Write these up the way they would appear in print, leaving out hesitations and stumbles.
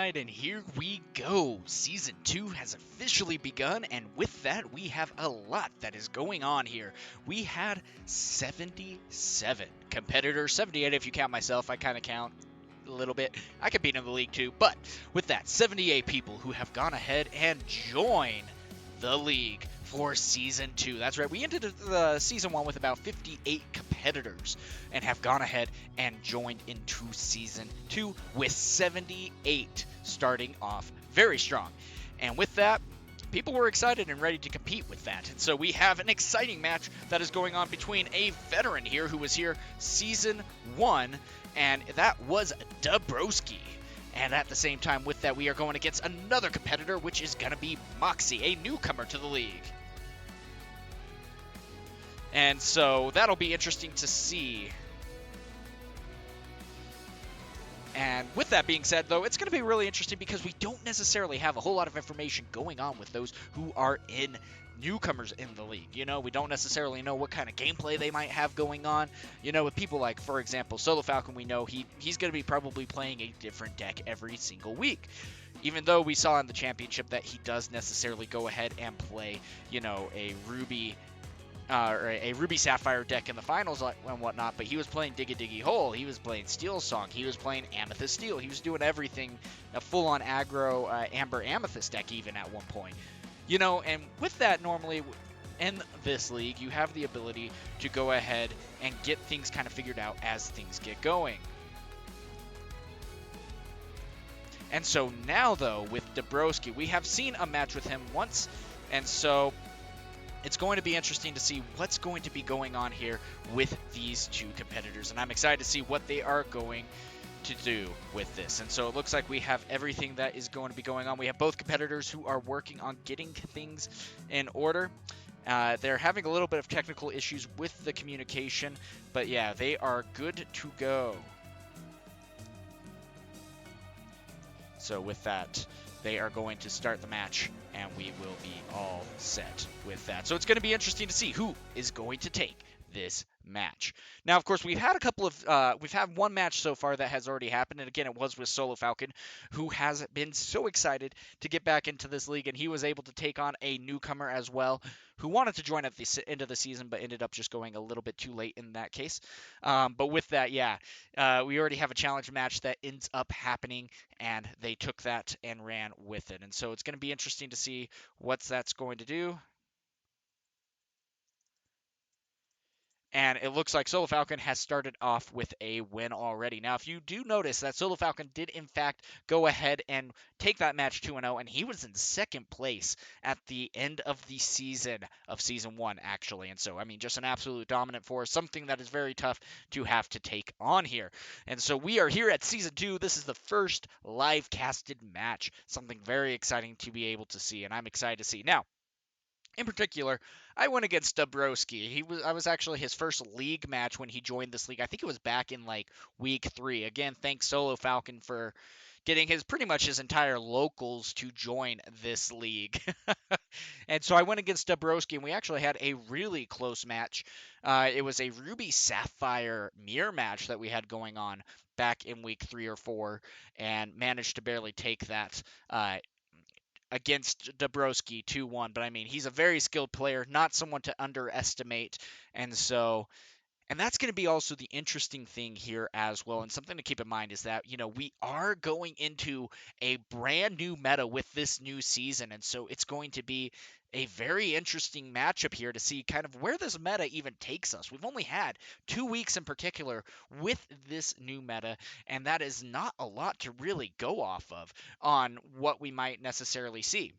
right, and here we go. Season 2 has officially begun, and with that, we have a lot that is going on here. We had 77 competitors, 78 if you count myself. I kind of count a little bit. I compete in the league too, but with that, 78 people who have gone ahead and joined the league for Season 2. That's right, we ended the Season 1 with about 58 competitors and have gone ahead and joined into Season 2 with 78 starting off very strong. And with that, people were excited and ready to compete with that. And so we have an exciting match that is going on between a veteran here who was here Season 1, and that was Duhbroski. And at the same time with that, we are going against another competitor, which is going to be Moxi, a newcomer to the league. And so that'll be interesting to see. And with that being said, though, it's going to be really interesting because we don't necessarily have a whole lot of information going on with those who are in newcomers in the league. You know, we don't necessarily know what kind of gameplay they might have going on. You know, with people like, for example, Solo Falcon, we know he's going to be probably playing a different deck every single week. Even though we saw in the championship that he does necessarily go ahead and play, you know, a Ruby or a Ruby Sapphire deck in the finals and whatnot, but he was playing Diggy Diggy Hole, he was playing Steel Song, he was playing Amethyst Steel, he was doing everything, a full-on aggro Amber Amethyst deck even at one point. You know, and with that, normally in this league, you have the ability to go ahead and get things kind of figured out as things get going. And so now, though, with Duhbroski, we have seen a match with him once, and so it's going to be interesting to see what's going to be going on here with these two competitors, and I'm excited to see what they are going to do with this. And so it looks like we have everything that is going to be going on. We have both competitors who are working on getting things in order. They're having a little bit of technical issues with the communication, but yeah, they are good to go. So with that, they are going to start the match, and we will be all set with that. So it's going to be interesting to see who is going to take this match. Now, of course, we've had one match so far that has already happened, and again, it was with Solo Falcon, who has been so excited to get back into this league, and he was able to take on a newcomer as well, who wanted to join at the end of the season, but ended up just going a little bit too late in that case. But with that, yeah, we already have a challenge match that ends up happening, and they took that and ran with it. And so it's going to be interesting to see what that's going to do. And it looks like Solo Falcon has started off with a win already. Now, if you do notice that Solo Falcon did, in fact, go ahead and take that match 2-0, and he was in second place at the end of the season of Season 1, actually. And so, I mean, just an absolute dominant force, something that is very tough to have to take on here. And so we are here at Season 2. This is the first live casted match, something very exciting to be able to see, and I'm excited to see. Now, in particular, I went against Duhbroski. I was actually his first league match when he joined this league. I think it was back in like week 3. Again, thanks Solo Falcon for getting pretty much his entire locals to join this league. And so I went against Duhbroski, and we actually had a really close match. It was a Ruby Sapphire mirror match that we had going on back in week 3 or 4, and managed to barely take that against Duhbroski 2-1. But I mean, he's a very skilled player, not someone to underestimate. And that's going to be also the interesting thing here as well. And something to keep in mind is that, you know, we are going into a brand new meta with this new season. And so it's going to be a very interesting matchup here to see kind of where this meta even takes us. We've only had 2 weeks in particular with this new meta, and that is not a lot to really go off of on what we might necessarily see.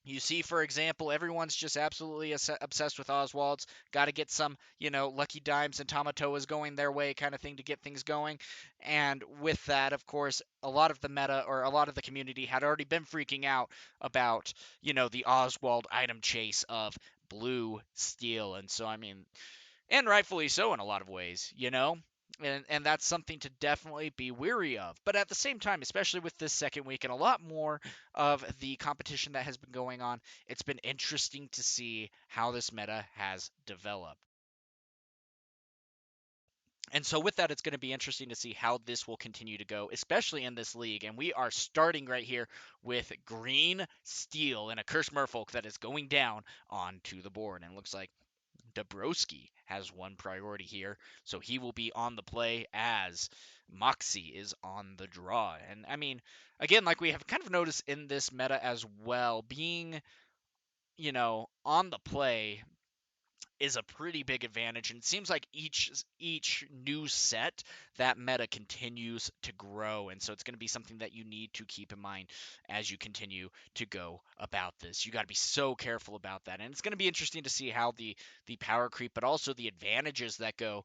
You see, for example, everyone's just absolutely obsessed with Oswald's. Got to get some, you know, Lucky Dimes and Tamatoas going their way kind of thing to get things going. And with that, of course, a lot of the meta or a lot of the community had already been freaking out about, you know, the Oswald item chase of blue steel. And so, I mean, and rightfully so in a lot of ways, you know? And that's something to definitely be weary of. But at the same time, especially with this second week and a lot more of the competition that has been going on, it's been interesting to see how this meta has developed. And so with that, it's going to be interesting to see how this will continue to go, especially in this league. And we are starting right here with green steel and a Curse Merfolk that is going down onto the board. And it looks like Duhbroski has one priority here, so he will be on the play as Moxi is on the draw. And I mean, again, like we have kind of noticed in this meta as well, being, on the play is a pretty big advantage, and it seems like each new set, that meta continues to grow, and so it's going to be something that you need to keep in mind as you continue to go about this. You got to be so careful about that, and it's going to be interesting to see how the power creep, but also the advantages that go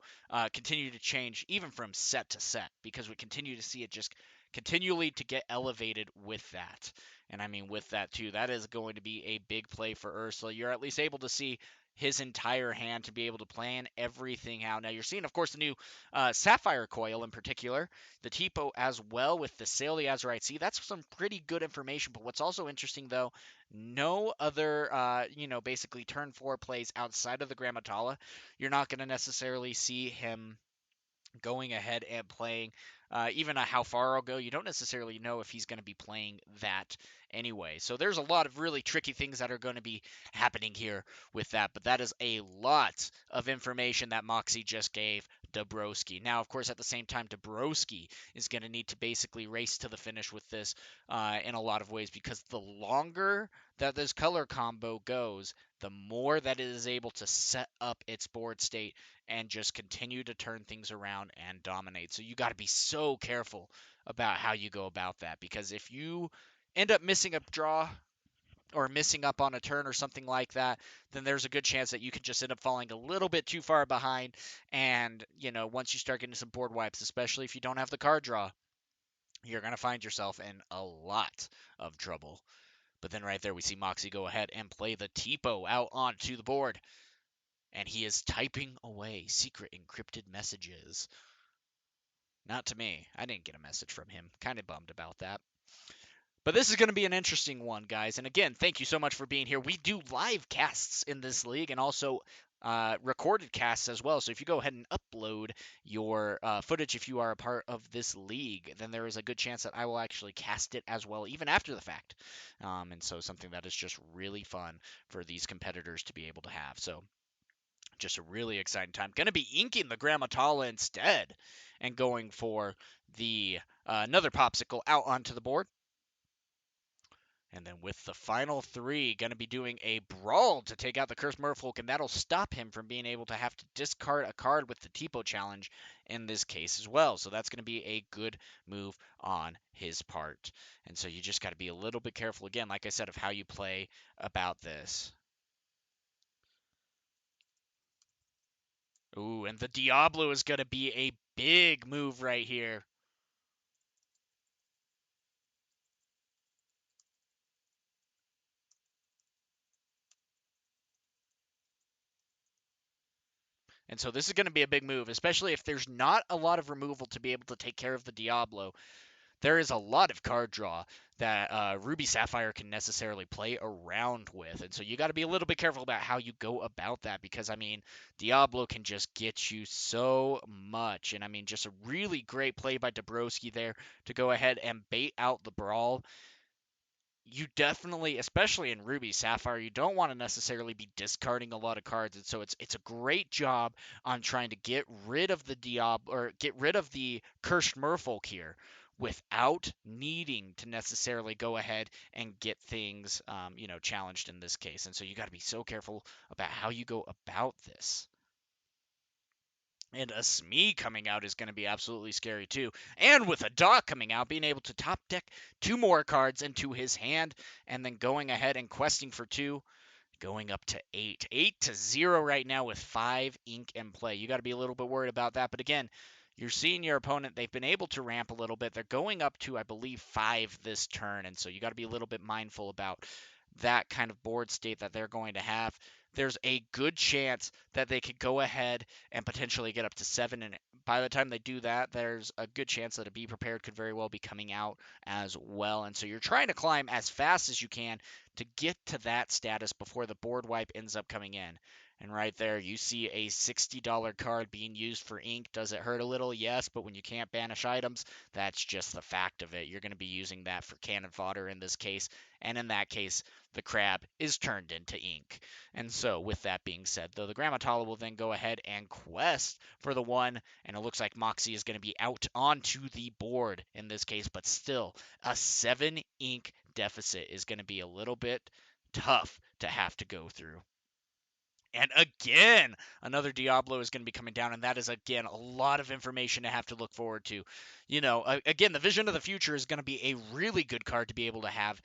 continue to change even from set to set, because we continue to see it just continually to get elevated with that. And I mean, with that too, that is going to be a big play for Ursula. You're at least able to see his entire hand to be able to plan everything out. Now you're seeing, of course, the new Sapphire Coil in particular, the Tipo as well with the Sail the Azurite Sea. That's some pretty good information. But what's also interesting, though, no other, basically turn 4 plays outside of the Grammatala. You're not going to necessarily see him going ahead and playing even a how far I'll go. You don't necessarily know if he's going to be playing that anyway. So there's a lot of really tricky things that are going to be happening here with that. But that is a lot of information that Moxi just gave Duhbroski. Now, of course, at the same time, Duhbroski is going to need to basically race to the finish with this in a lot of ways, because the longer that this color combo goes, the more that it is able to set up its board state and just continue to turn things around and dominate. So you got to be so careful about how you go about that, because if you end up missing a draw or missing up on a turn or something like that, then there's a good chance that you could just end up falling a little bit too far behind. And, once you start getting some board wipes, especially if you don't have the card draw, you're going to find yourself in a lot of trouble. But then right there, we see Moxi go ahead and play the Tipo out onto the board. And he is typing away secret encrypted messages. Not to me. I didn't get a message from him. Kind of bummed about that. But this is going to be an interesting one, guys. And again, thank you so much for being here. We do live casts in this league and also recorded casts as well. So if you go ahead and upload your footage, if you are a part of this league, then there is a good chance that I will actually cast it as well, even after the fact. And so something that is just really fun for these competitors to be able to have. So just a really exciting time. Going to be inking the Grammatala instead and going for the another popsicle out onto the board. And then with the final 3, going to be doing a brawl to take out the Cursed Merfolk, and that'll stop him from being able to have to discard a card with the Tipo challenge in this case as well. So that's going to be a good move on his part. And so you just got to be a little bit careful, again, like I said, of how you play about this. Ooh, and the Diablo is going to be a big move right here. And so this is going to be a big move, especially if there's not a lot of removal to be able to take care of the Diablo. There is a lot of card draw that Ruby Sapphire can necessarily play around with. And so you got to be a little bit careful about how you go about that, because, I mean, Diablo can just get you so much. And, I mean, just a really great play by Duhbroski there to go ahead and bait out the brawl. You definitely, especially in Ruby Sapphire, you don't want to necessarily be discarding a lot of cards, and so it's a great job on trying to get rid of the Diablo or get rid of the Cursed Merfolk here without needing to necessarily go ahead and get things, challenged in this case. And so you got to be so careful about how you go about this. And a Smee coming out is going to be absolutely scary too. And with a Doc coming out, being able to top deck 2 more cards into his hand, and then going ahead and questing for 2, going up to 8. 8-0 right now with 5 ink in play. You got to be a little bit worried about that. But again, you're seeing your opponent, they've been able to ramp a little bit. They're going up to, I believe, 5 this turn. And so you got to be a little bit mindful about that kind of board state that they're going to have. There's a good chance that they could go ahead and potentially get up to 7. And by the time they do that, there's a good chance that a Be Prepared could very well be coming out as well. And so you're trying to climb as fast as you can to get to that status before the board wipe ends up coming in. And right there, you see a $60 card being used for ink. Does it hurt a little? Yes, but when you can't banish items, that's just the fact of it. You're going to be using that for cannon fodder in this case. And in that case, the crab is turned into ink. And so, with that being said, though, the Grammatala will then go ahead and quest for the one. And it looks like Moxi is going to be out onto the board in this case, but still, a 7 ink deficit is going to be a little bit tough to have to go through. And again, another Diablo is going to be coming down, and that is, again, a lot of information to have to look forward to. Again, the Vision of the Future is going to be a really good card to be able to have.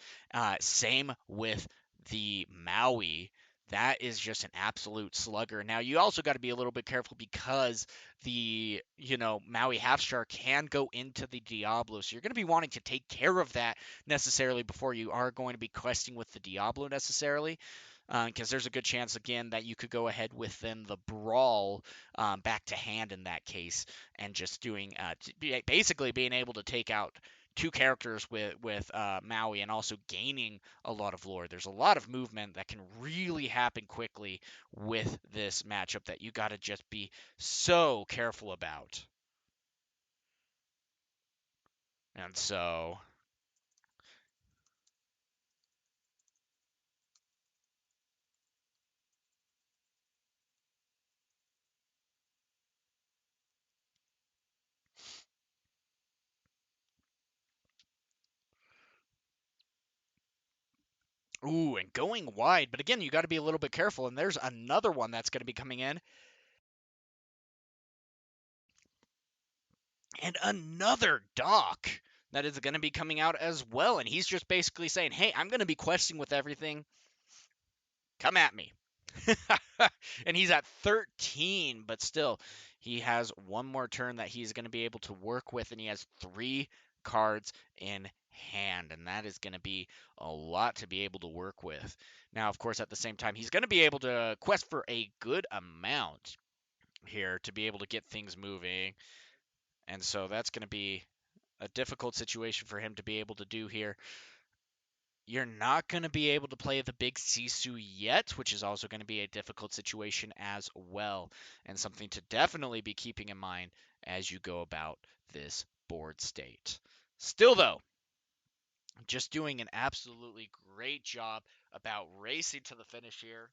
Same with the Maui. That is just an absolute slugger. Now, you also got to be a little bit careful because the Maui Half Star can go into the Diablo. So you're going to be wanting to take care of that necessarily before you are going to be questing with the Diablo necessarily, because there's a good chance again that you could go ahead with then the brawl back to hand in that case, and just doing basically being able to take out two characters with Maui and also gaining a lot of lore. There's a lot of movement that can really happen quickly with this matchup that you got to just be so careful about. And so, ooh, and going wide. But again, you got to be a little bit careful. And there's another one that's going to be coming in. And another Doc that is going to be coming out as well. And he's just basically saying, hey, I'm going to be questing with everything. Come at me. And he's at 13, but still, he has one more turn that he's going to be able to work with, and he has 3 cards in hand, and that is going to be a lot to be able to work with. Now, of course, at the same time, he's going to be able to quest for a good amount here to be able to get things moving, and so that's going to be a difficult situation for him to be able to do here. You're not going to be able to play the big Sisu yet, which is also going to be a difficult situation as well, and something to definitely be keeping in mind as you go about this board state. Still, though, just doing an absolutely great job about racing to the finish here.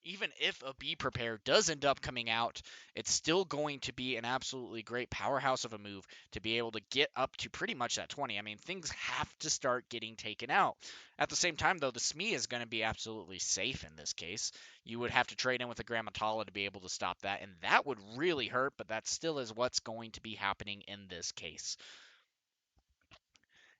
Even if a Be Prepared does end up coming out, it's still going to be an absolutely great powerhouse of a move to be able to get up to pretty much that 20. I mean, things have to start getting taken out. At the same time, though, the Smee is going to be absolutely safe in this case. You would have to trade in with a Grammatala to be able to stop that, and that would really hurt, but that still is what's going to be happening in this case.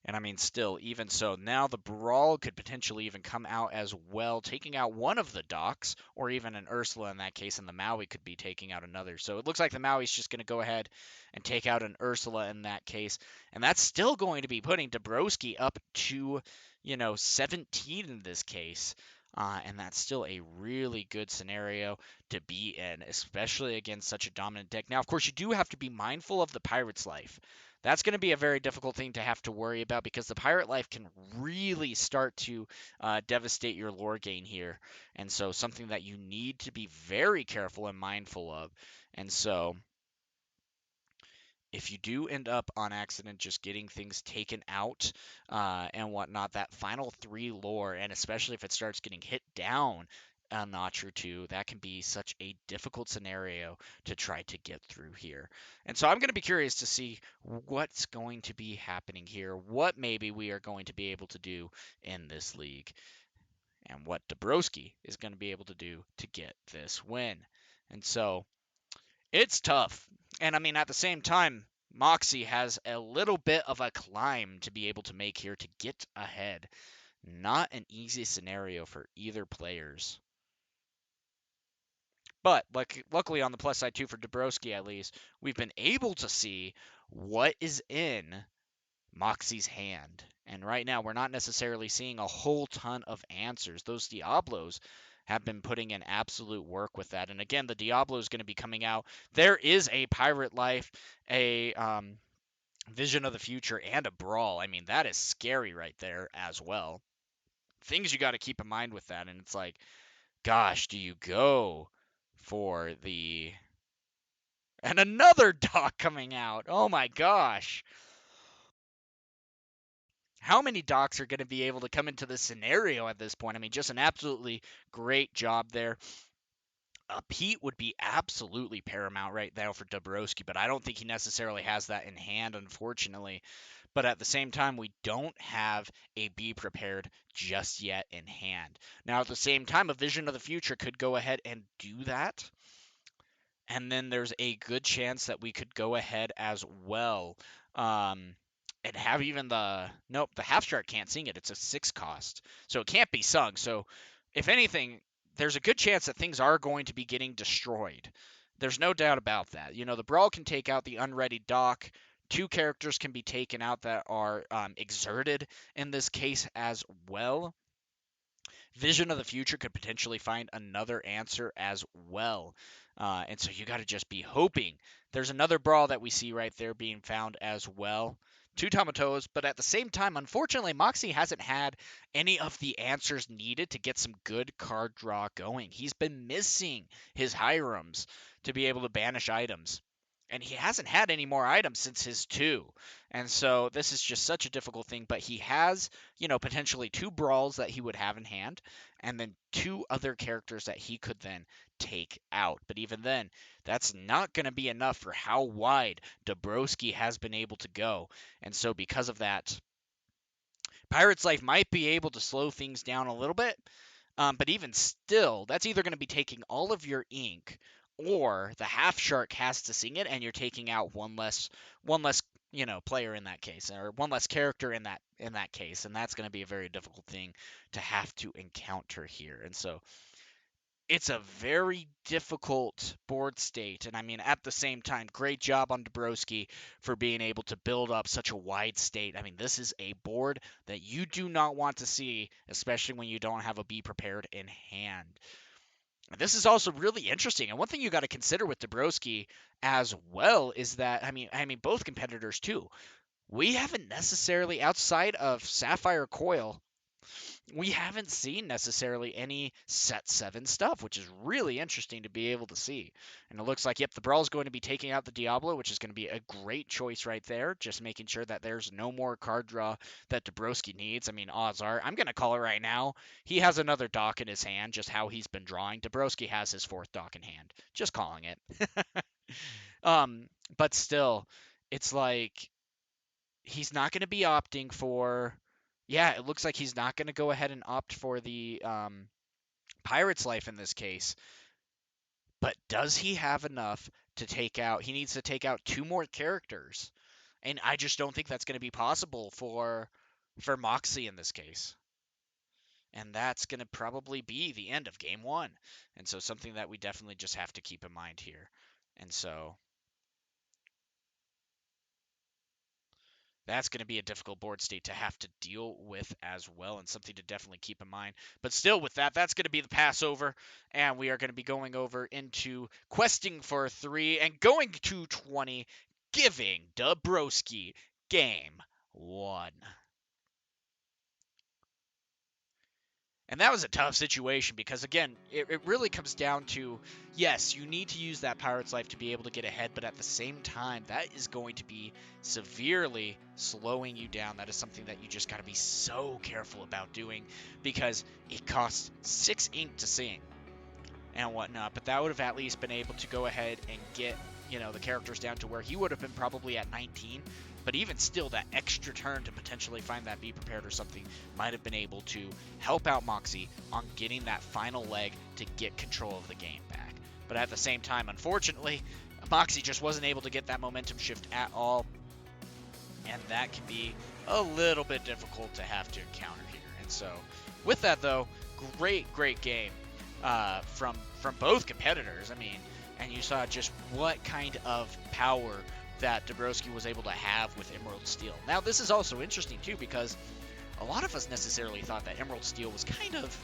And I mean, still, even so, now the Brawl could potentially even come out as well, taking out one of the Docks, or even an Ursula in that case, and the Maui could be taking out another. So it looks like the Maui's just going to go ahead and take out an Ursula in that case. And that's still going to be putting Duhbroski up to, 17 in this case. And that's still a really good scenario to be in, especially against such a dominant deck. Now, of course, you do have to be mindful of the Pirate's Life. That's going to be a very difficult thing to have to worry about because the pirate life can really start to devastate your lore gain here. And so, something that you need to be very careful and mindful of. And so, if you do end up on accident just getting things taken out and whatnot, that final 3 lore, and especially if it starts getting hit down a notch or two, that can be such a difficult scenario to try to get through here. And so I'm going to be curious to see what's going to be happening here, what maybe we are going to be able to do in this league, and what Duhbroski is going to be able to do to get this win. And so it's tough. And I mean, at the same time, Moxi has a little bit of a climb to be able to make here to get ahead. Not an easy scenario for either players. But luckily on the plus side too for Duhbroski at least, we've been able to see what is in Moxi's hand. And right now we're not necessarily seeing a whole ton of answers. Those Diablos have been putting in absolute work with that. And again, the Diablo is going to be coming out. There is a Pirate Life, a Vision of the Future, and a Brawl. I mean, that is scary right there as well. Things you got to keep in mind with that. And it's like, Gosh, do you go for the... And another dock coming out. Oh my gosh. How many docks are going to be able to come into this scenario at this point? I mean, just an absolutely great job there. Pete would be absolutely paramount right now for Duhbroski, but I don't think he necessarily has that in hand, unfortunately. But at the same time, we don't have a be prepared just yet in hand. Now, at the same time, a vision of the future could go ahead and do that. And then there's a good chance that we could go ahead as well and have even the half shark can't sing it. It's a 6 cost, so it can't be sung. So if anything, there's a good chance that things are going to be getting destroyed. There's no doubt about that. The brawl can take out the unready dock. 2 characters can be taken out that are exerted in this case as well. Vision of the future could potentially find another answer as well. And so you got to just be hoping. There's another brawl that we see right there being found as well. 2 Tomatos, but at the same time, unfortunately, Moxi hasn't had any of the answers needed to get some good card draw going. He's been missing his Hirams to be able to banish items. And he hasn't had any more items since his 2. And so this is just such a difficult thing. But he has, potentially 2 brawls that he would have in hand, and then 2 other characters that he could then take out. But even then, that's not going to be enough for how wide Duhbroski has been able to go. And so because of that, Pirate's Life might be able to slow things down a little bit. But even still, that's either going to be taking all of your ink, or the half shark has to sing it, and you're taking out one less, player in that case, or one less character in that case, and that's going to be a very difficult thing to have to encounter here. And so it's a very difficult board state. And I mean, at the same time, great job on Duhbroski for being able to build up such a wide state. I mean, this is a board that you do not want to see, especially when you don't have a be prepared in hand. This is also really interesting. And one thing you got to consider with Duhbroski as well is that, I mean, both competitors too, we haven't necessarily, outside of Sapphire Coil, we haven't seen necessarily any set 7 stuff, which is really interesting to be able to see. And it looks like, yep, the Brawl is going to be taking out the Diablo, which is going to be a great choice right there, just making sure that there's no more card draw that Duhbroski needs. I mean, odds are, I'm going to call it right now, he has another dock in his hand, just how he's been drawing. Duhbroski has his 4th dock in hand. Just calling it. But still, it's like, he's not going to be opting for... Yeah, it looks like he's not going to go ahead and opt for the Pirate's Life in this case. But does he have enough to take out... He needs to take out 2 more characters. And I just don't think that's going to be possible for Moxi in this case. And that's going to probably be the end of Game 1. And so something that we definitely just have to keep in mind here. And so... that's going to be a difficult board state to have to deal with as well, and something to definitely keep in mind. But still, with that, that's going to be the Passover, and we are going to be going over into questing for 3 and going to 20, giving Duhbroski Game 1. And that was a tough situation because, again, it really comes down to, yes, you need to use that Pirate's Life to be able to get ahead, but at the same time, that is going to be severely slowing you down. That is something that you just got to be so careful about doing because it costs 6 ink to sing and whatnot, but that would have at least been able to go ahead and get, the characters down to where he would have been probably at 19. But even still, that extra turn to potentially find that be prepared or something might have been able to help out Moxi on getting that final leg to get control of the game back. But at the same time, unfortunately, Moxi just wasn't able to get that momentum shift at all. And that can be a little bit difficult to have to encounter here. And so, with that though, great game from both competitors. I mean, and you saw just what kind of power that Duhbroski was able to have with Emerald Steel. Now, this is also interesting, too, because a lot of us necessarily thought that Emerald Steel was kind of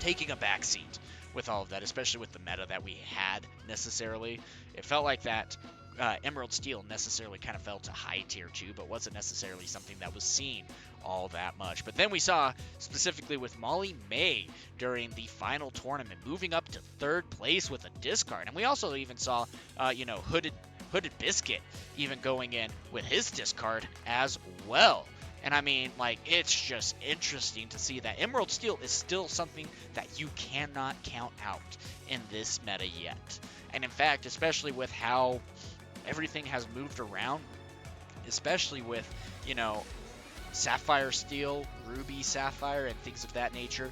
taking a backseat with all of that, especially with the meta that we had necessarily. It felt like that Emerald Steel necessarily kind of fell to high tier 2, but wasn't necessarily something that was seen all that much. But then we saw, specifically with Molly May during the final tournament, moving up to 3rd place with a discard. And we also even saw, Hooded Biscuit even going in with his discard as well. And I mean, like, it's just interesting to see that Emerald Steel is still something that you cannot count out in this meta yet. And in fact, especially with how everything has moved around, especially with, Sapphire Steel, Ruby Sapphire, and things of that nature,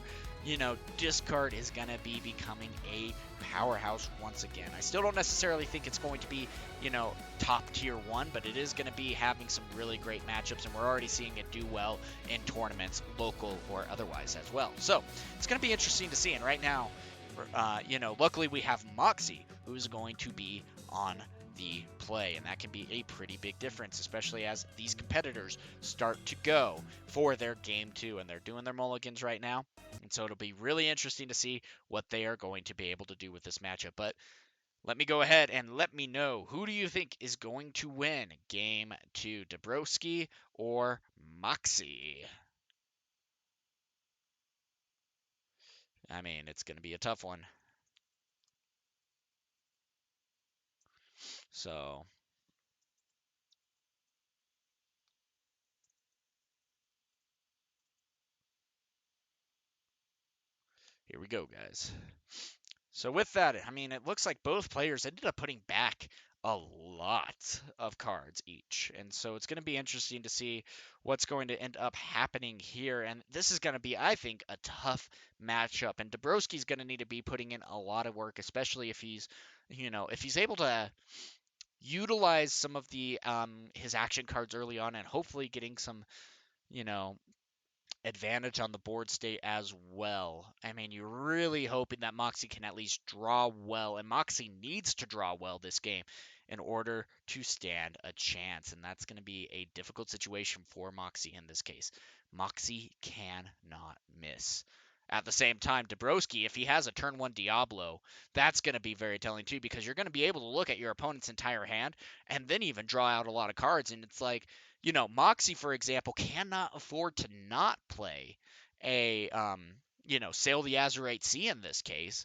discard is going to be becoming a powerhouse once again. I still don't necessarily think it's going to be, top tier 1, but it is going to be having some really great matchups, and we're already seeing it do well in tournaments, local or otherwise as well. So it's going to be interesting to see. And right now, luckily we have Moxi, who's going to be on the play, and that can be a pretty big difference, especially as these competitors start to go for their game 2, and they're doing their mulligans right now. And so it'll be really interesting to see what they are going to be able to do with this matchup. But let me go ahead and let me know, who do you think is going to win game 2, Duhbroski or Moxi? I mean, it's going to be a tough one. So here we go, guys. So with that, I mean, it looks like both players ended up putting back a lot of cards each. And so it's going to be interesting to see what's going to end up happening here. And this is going to be, I think, a tough matchup. And Duhbroski's going to need to be putting in a lot of work, especially if he's, if he's able to utilize some of the his action cards early on, and hopefully getting some, you know, advantage on the board state as well. I mean, you're really hoping that Moxi can at least draw well, and Moxi needs to draw well this game in order to stand a chance, and that's going to be a difficult situation for Moxi in this case. Moxi cannot miss. At the same time, Duhbroski, if he has a turn 1 Diablo, that's going to be very telling too, because you're going to be able to look at your opponent's entire hand and then even draw out a lot of cards, and it's like, Moxi, for example, cannot afford to not play a, Sail the Azurite Sea in this case.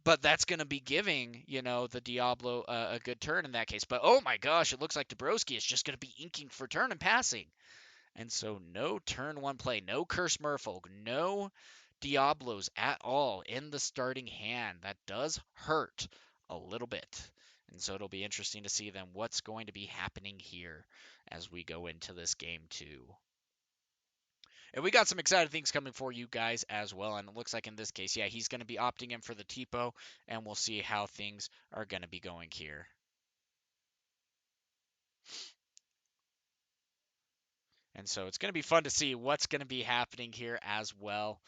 But that's going to be giving, the Diablo a good turn in that case. But oh my gosh, it looks like Duhbroski is just going to be inking for turn and passing. And so no turn 1 play, no Curse Merfolk, no Diablos at all in the starting hand. That does hurt a little bit. And so it'll be interesting to see then what's going to be happening here as we go into this game 2. And we got some exciting things coming for you guys as well. And it looks like in this case, yeah, he's going to be opting in for the TPO, and we'll see how things are going to be going here. And so it's going to be fun to see what's going to be happening here as well.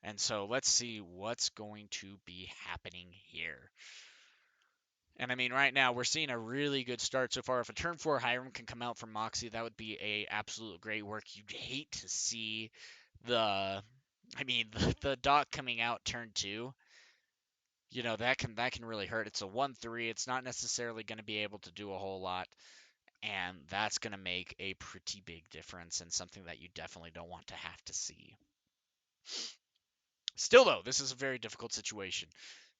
And so let's see what's going to be happening here. And I mean, right now we're seeing a really good start so far. If a turn 4 Hiram can come out from Moxi, that would be a absolute great work. You'd hate to see the, the Doc coming out turn 2. That can really hurt. It's a 1/3. It's not necessarily going to be able to do a whole lot, and that's going to make a pretty big difference, and something that you definitely don't want to have to see. Still, though, this is a very difficult situation.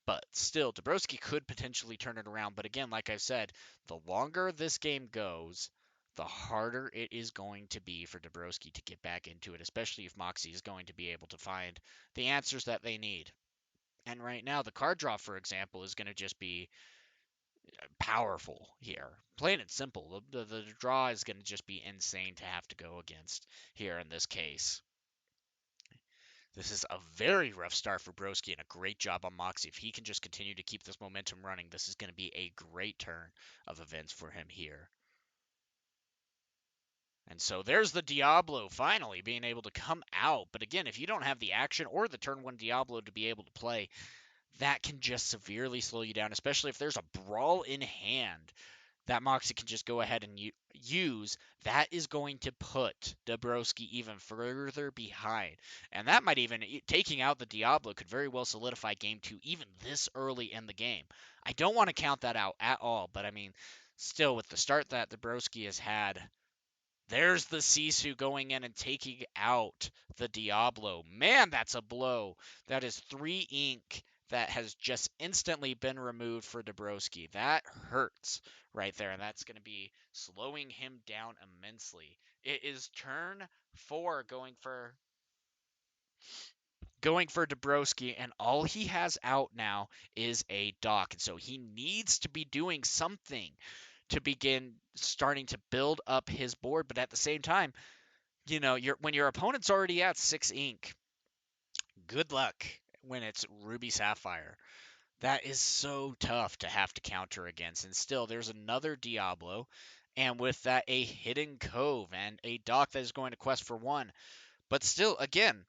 But still, Duhbroski could potentially turn it around. But again, like I said, the longer this game goes, the harder it is going to be for Duhbroski to get back into it, especially if Moxi is going to be able to find the answers that they need. And right now, the card draw, for example, is going to just be powerful here. Plain and simple. The draw is going to just be insane to have to go against here in this case. This is a very rough start for Broski, and a great job on Moxi. If he can just continue to keep this momentum running, this is going to be a great turn of events for him here. And so there's the Diablo finally being able to come out. But again, if you don't have the action or the turn 1 Diablo to be able to play, that can just severely slow you down, especially if there's a brawl in hand. that Moxi can just go ahead and use, that is going to put Duhbroski even further behind. And that might even, taking out the Diablo could very well solidify game two even this early in the game. I don't want to count that out at all, but I mean, still, with the start that Duhbroski has had, there's the Sisu going in and taking out the Diablo. Man, that's a blow. That is 3 ink that has just instantly been removed for Duhbroski. That hurts right there, and that's going to be slowing him down immensely. It is turn 4 going for Duhbroski, and all he has out now is a dock. And so he needs to be doing something to begin starting to build up his board. But at the same time, when your opponent's already at 6 ink, good luck when it's Ruby Sapphire. That is so tough to have to counter against. And still, there's another Diablo, and with that, a Hidden Cove and a dock that is going to quest for 1. But still, again,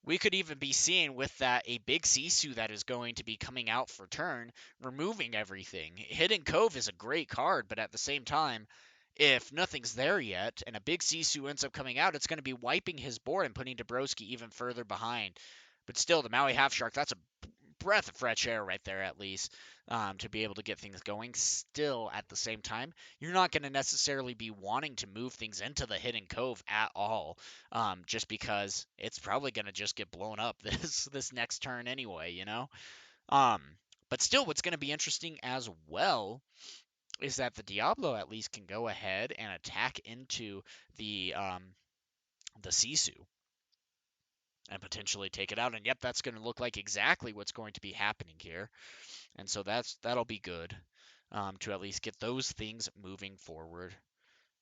we could even be seeing with that a big Sisu that is going to be coming out for turn, removing everything. Hidden Cove is a great card, but at the same time, if nothing's there yet and a big Sisu ends up coming out, it's going to be wiping his board and putting Duhbroski even further behind. But still, the Maui Half Shark, that's a breath of fresh air right there, at least, to be able to get things going. Still, at the same time, you're not going to necessarily be wanting to move things into the Hidden Cove at all, just because it's probably going to just get blown up this next turn anyway, Um, but still, what's going to be interesting as well is that the Diablo at least can go ahead and attack into the Sisu and potentially take it out. And yep, that's going to look like exactly what's going to be happening here. And so that'll be good, to at least get those things moving forward.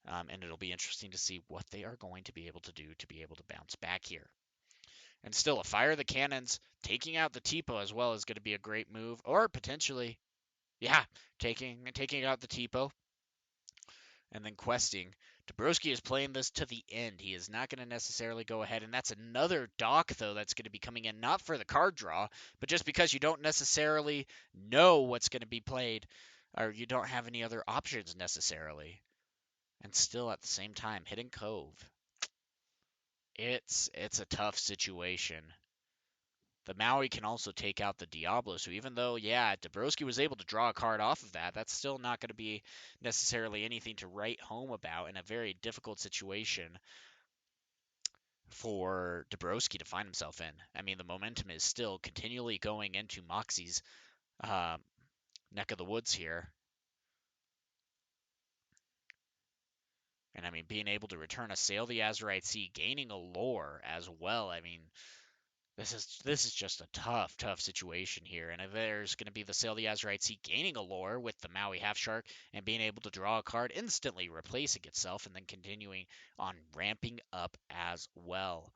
And it'll be interesting to see what they are going to be able to do to be able to bounce back here. And still, a Fire the Cannons, taking out the Tipo as well is going to be a great move. Or potentially, yeah, taking out the Tipo and then questing. Duhbroski is playing this to the end. He is not going to necessarily go ahead, and that's another dock, though, that's going to be coming in, not for the card draw, but just because you don't necessarily know what's going to be played, or you don't have any other options necessarily. And still, at the same time, Hidden Cove. It's a tough situation. The Maui can also take out the Diablo, so even though, yeah, Duhbroski was able to draw a card off of that, that's still not going to be necessarily anything to write home about in a very difficult situation for Duhbroski to find himself in. I mean, the momentum is still continually going into Moxi's uh, neck of the woods here. And I mean, being able to return a Sail the Azurite Sea, gaining a lore as well. I mean, this is just a tough situation here. And if there's going to be the Sail the Azurite Sea gaining a lore with the Maui Half Shark and being able to draw a card, instantly replacing itself, and then continuing on ramping up as well.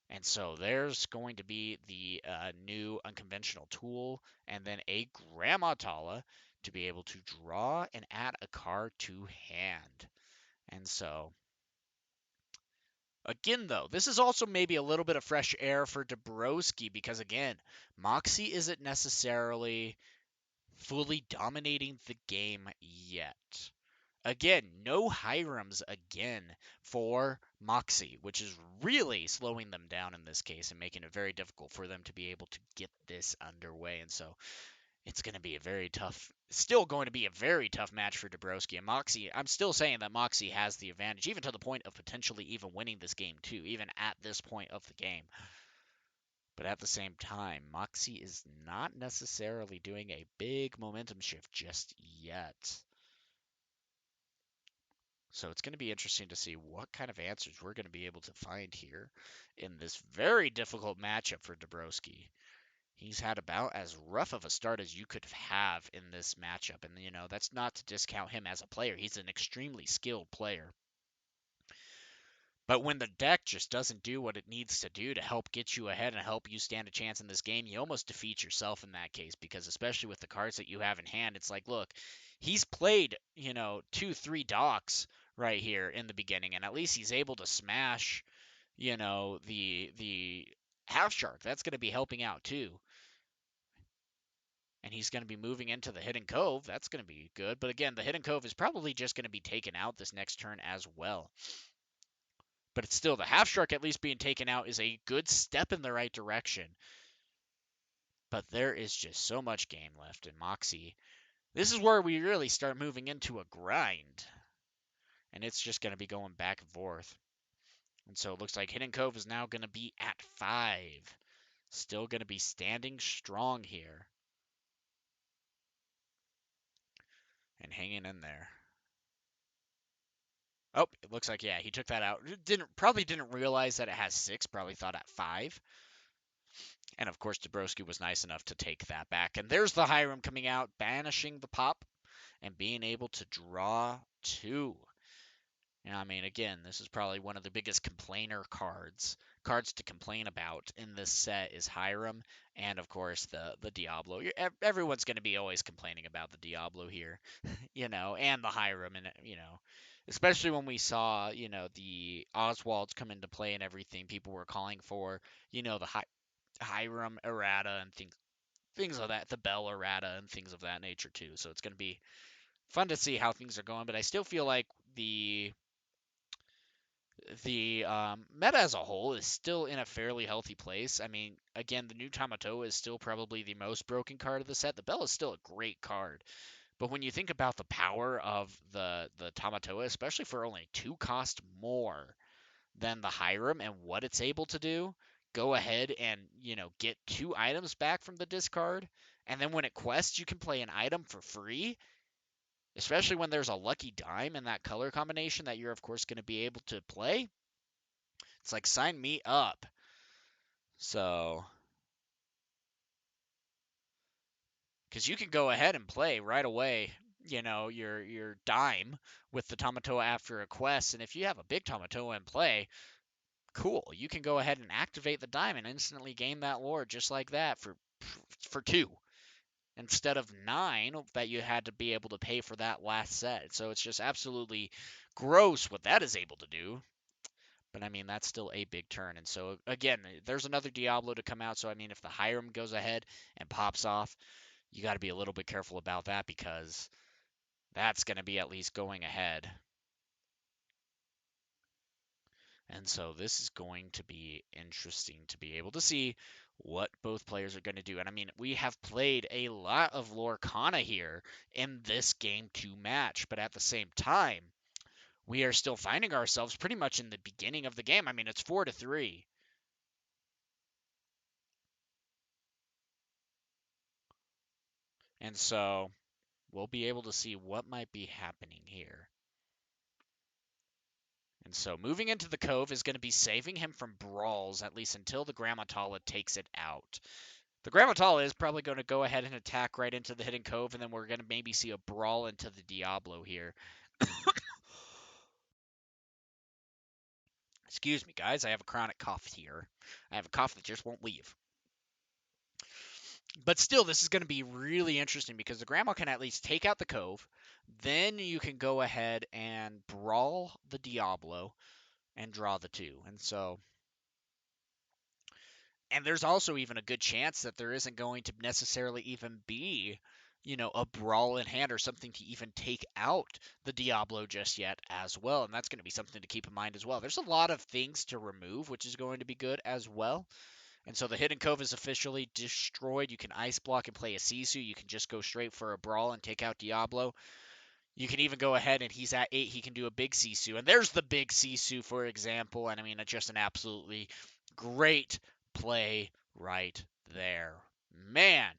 And so there's going to be the new unconventional tool, and then a Grandma Tala to be able to draw and add a card to hand. And so, again, though, this is also maybe a little bit of fresh air for Duhbroski because, again, Moxi isn't necessarily fully dominating the game yet. Again, no Hirams again for Moxi, which is really slowing them down in this case and making it very difficult for them to be able to get this underway. And so it's going to be still going to be a very tough match for Duhbroski. And Moxi, I'm still saying that Moxi has the advantage, even to the point of potentially even winning this game too, even at this point of the game. But at the same time, Moxi is not necessarily doing a big momentum shift just yet. So it's going to be interesting to see what kind of answers we're going to be able to find here in this very difficult matchup for Duhbroski. He's had about as rough of a start as you could have in this matchup. And, that's not to discount him as a player. He's an extremely skilled player. But when the deck just doesn't do what it needs to do to help get you ahead and help you stand a chance in this game, you almost defeat yourself in that case, because especially with the cards that you have in hand, it's like, look, he's played, 2, 3 docks right here in the beginning, and at least he's able to smash, the half shark. That's going to be helping out too. And he's going to be moving into the Hidden Cove. That's going to be good. But again, the Hidden Cove is probably just going to be taken out this next turn as well. But it's still, the Half-Shark at least being taken out is a good step in the right direction. But there is just so much game left in Moxi. This is where we really start moving into a grind. And it's just going to be going back and forth. And so it looks like Hidden Cove is now going to be at 5. Still going to be standing strong here. And hanging in there. Oh, it looks like, yeah, he took that out. Probably didn't realize that it has 6. Probably thought at 5. And of course, Duhbroski was nice enough to take that back. And there's the Hiram coming out, banishing the pop, and being able to draw 2. And I mean, again, this is probably one of the biggest complainer cards to complain about in this set is Hiram, and of course the Diablo. Everyone's going to be always complaining about the Diablo here, and the Hiram, and especially when we saw the Oswalds come into play and everything. People were calling for the Hiram errata and things of that, the Bell errata and things of that nature too. So it's going to be fun to see how things are going, but I still feel like the meta as a whole is still in a fairly healthy place. I mean, again, the new Tamatoa is still probably the most broken card of the set. The Bell is still a great card. But when you think about the power of the Tamatoa, especially for only 2 cost more than the Hiram and what it's able to do, go ahead and, get 2 items back from the discard. And then when it quests, you can play an item for free, especially when there's a lucky dime in that color combination that you're, of course, going to be able to play. It's like, sign me up. So, because you can go ahead and play right away, your dime with the Tamatoa after a quest. And if you have a big Tamatoa in play, cool. You can go ahead and activate the dime and instantly gain that lore just like that for 2. Instead of 9 that you had to be able to pay for that last set. So it's just absolutely gross what that is able to do. But I mean, that's still a big turn. And so, again, there's another Diablo to come out. So, I mean, if the Hiram goes ahead and pops off, you got to be a little bit careful about that because that's going to be at least going ahead. And so this is going to be interesting to be able to see what both players are going to do. And I mean, we have played a lot of Lorcana here in this game 2 match, but at the same time, we are still finding ourselves pretty much in the beginning of the game. I mean, it's 4-3. And so we'll be able to see what might be happening here. And so moving into the Cove is going to be saving him from brawls, at least until the Grammatala takes it out. The Grammatala is probably going to go ahead and attack right into the Hidden Cove, and then we're going to maybe see a brawl into the Diablo here. Excuse me, guys. I have a chronic cough here. I have a cough that just won't leave. But still, this is going to be really interesting because the Grandma can at least take out the Cove. Then you can go ahead and brawl the Diablo and draw the 2. And there's also even a good chance that there isn't going to necessarily even be, a brawl in hand or something to even take out the Diablo just yet as well. And that's going to be something to keep in mind as well. There's a lot of things to remove, which is going to be good as well. And so the Hidden Cove is officially destroyed. You can ice block and play a Sisu. You can just go straight for a brawl and take out Diablo. You can even go ahead and he's at 8. He can do a big Sisu. And there's the big Sisu, for example. And I mean, it's just an absolutely great play right there. Man.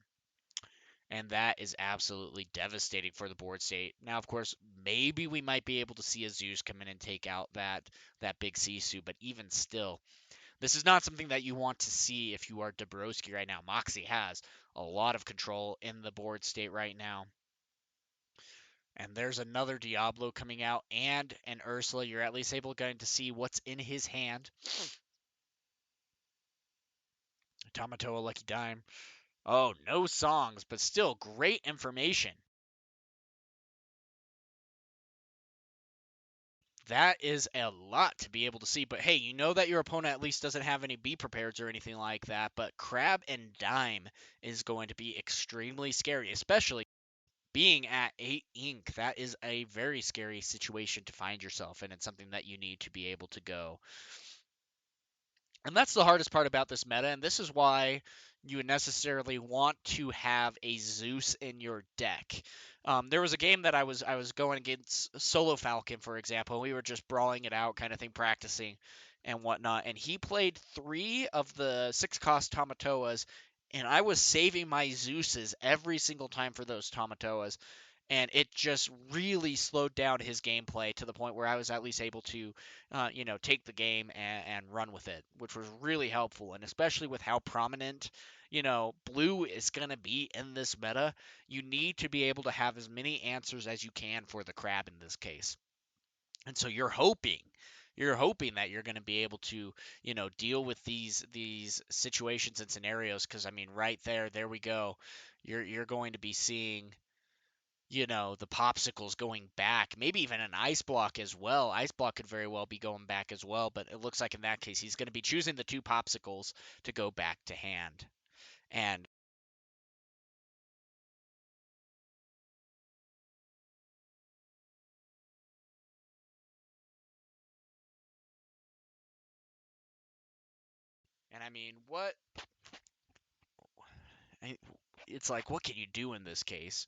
And that is absolutely devastating for the board state. Now, of course, maybe we might be able to see a Zeus come in and take out that big Sisu. But even still, this is not something that you want to see if you are Duhbroski right now. Moxi has a lot of control in the board state right now. And there's another Diablo coming out and an Ursula. You're at least able to see what's in his hand. Tamatoa Lucky Dime. Oh, no songs, but still great information. that is a lot to be able to see. But hey, you know that your opponent at least doesn't have any be prepareds or anything like that. But Crab and Dime is going to be extremely scary, especially being at 8 ink. That is a very scary situation to find yourself in. It's something that you need to be able to go. And that's the hardest part about this meta, and this is why you would necessarily want to have a Zeus in your deck. There was a game that I was going against Solo Falcon, for example. We were just brawling it out, kind of thing, practicing and whatnot. And he played 3 of the 6-cost Tamatoas, and I was saving my Zeuses every single time for those Tamatoas, and it just really slowed down his gameplay to the point where I was at least able to, take the game and run with it, which was really helpful. And especially with how prominent, blue is going to be in this meta, you need to be able to have as many answers as you can for the crab in this case. And so you're hoping that you're going to be able to, deal with these situations and scenarios. Because I mean, right there we go. You're going to be seeing, the popsicles going back, maybe even an ice block as well. Ice block could very well be going back as well, but it looks like in that case he's going to be choosing the 2 popsicles to go back to hand. And I mean, it's like, what can you do in this case?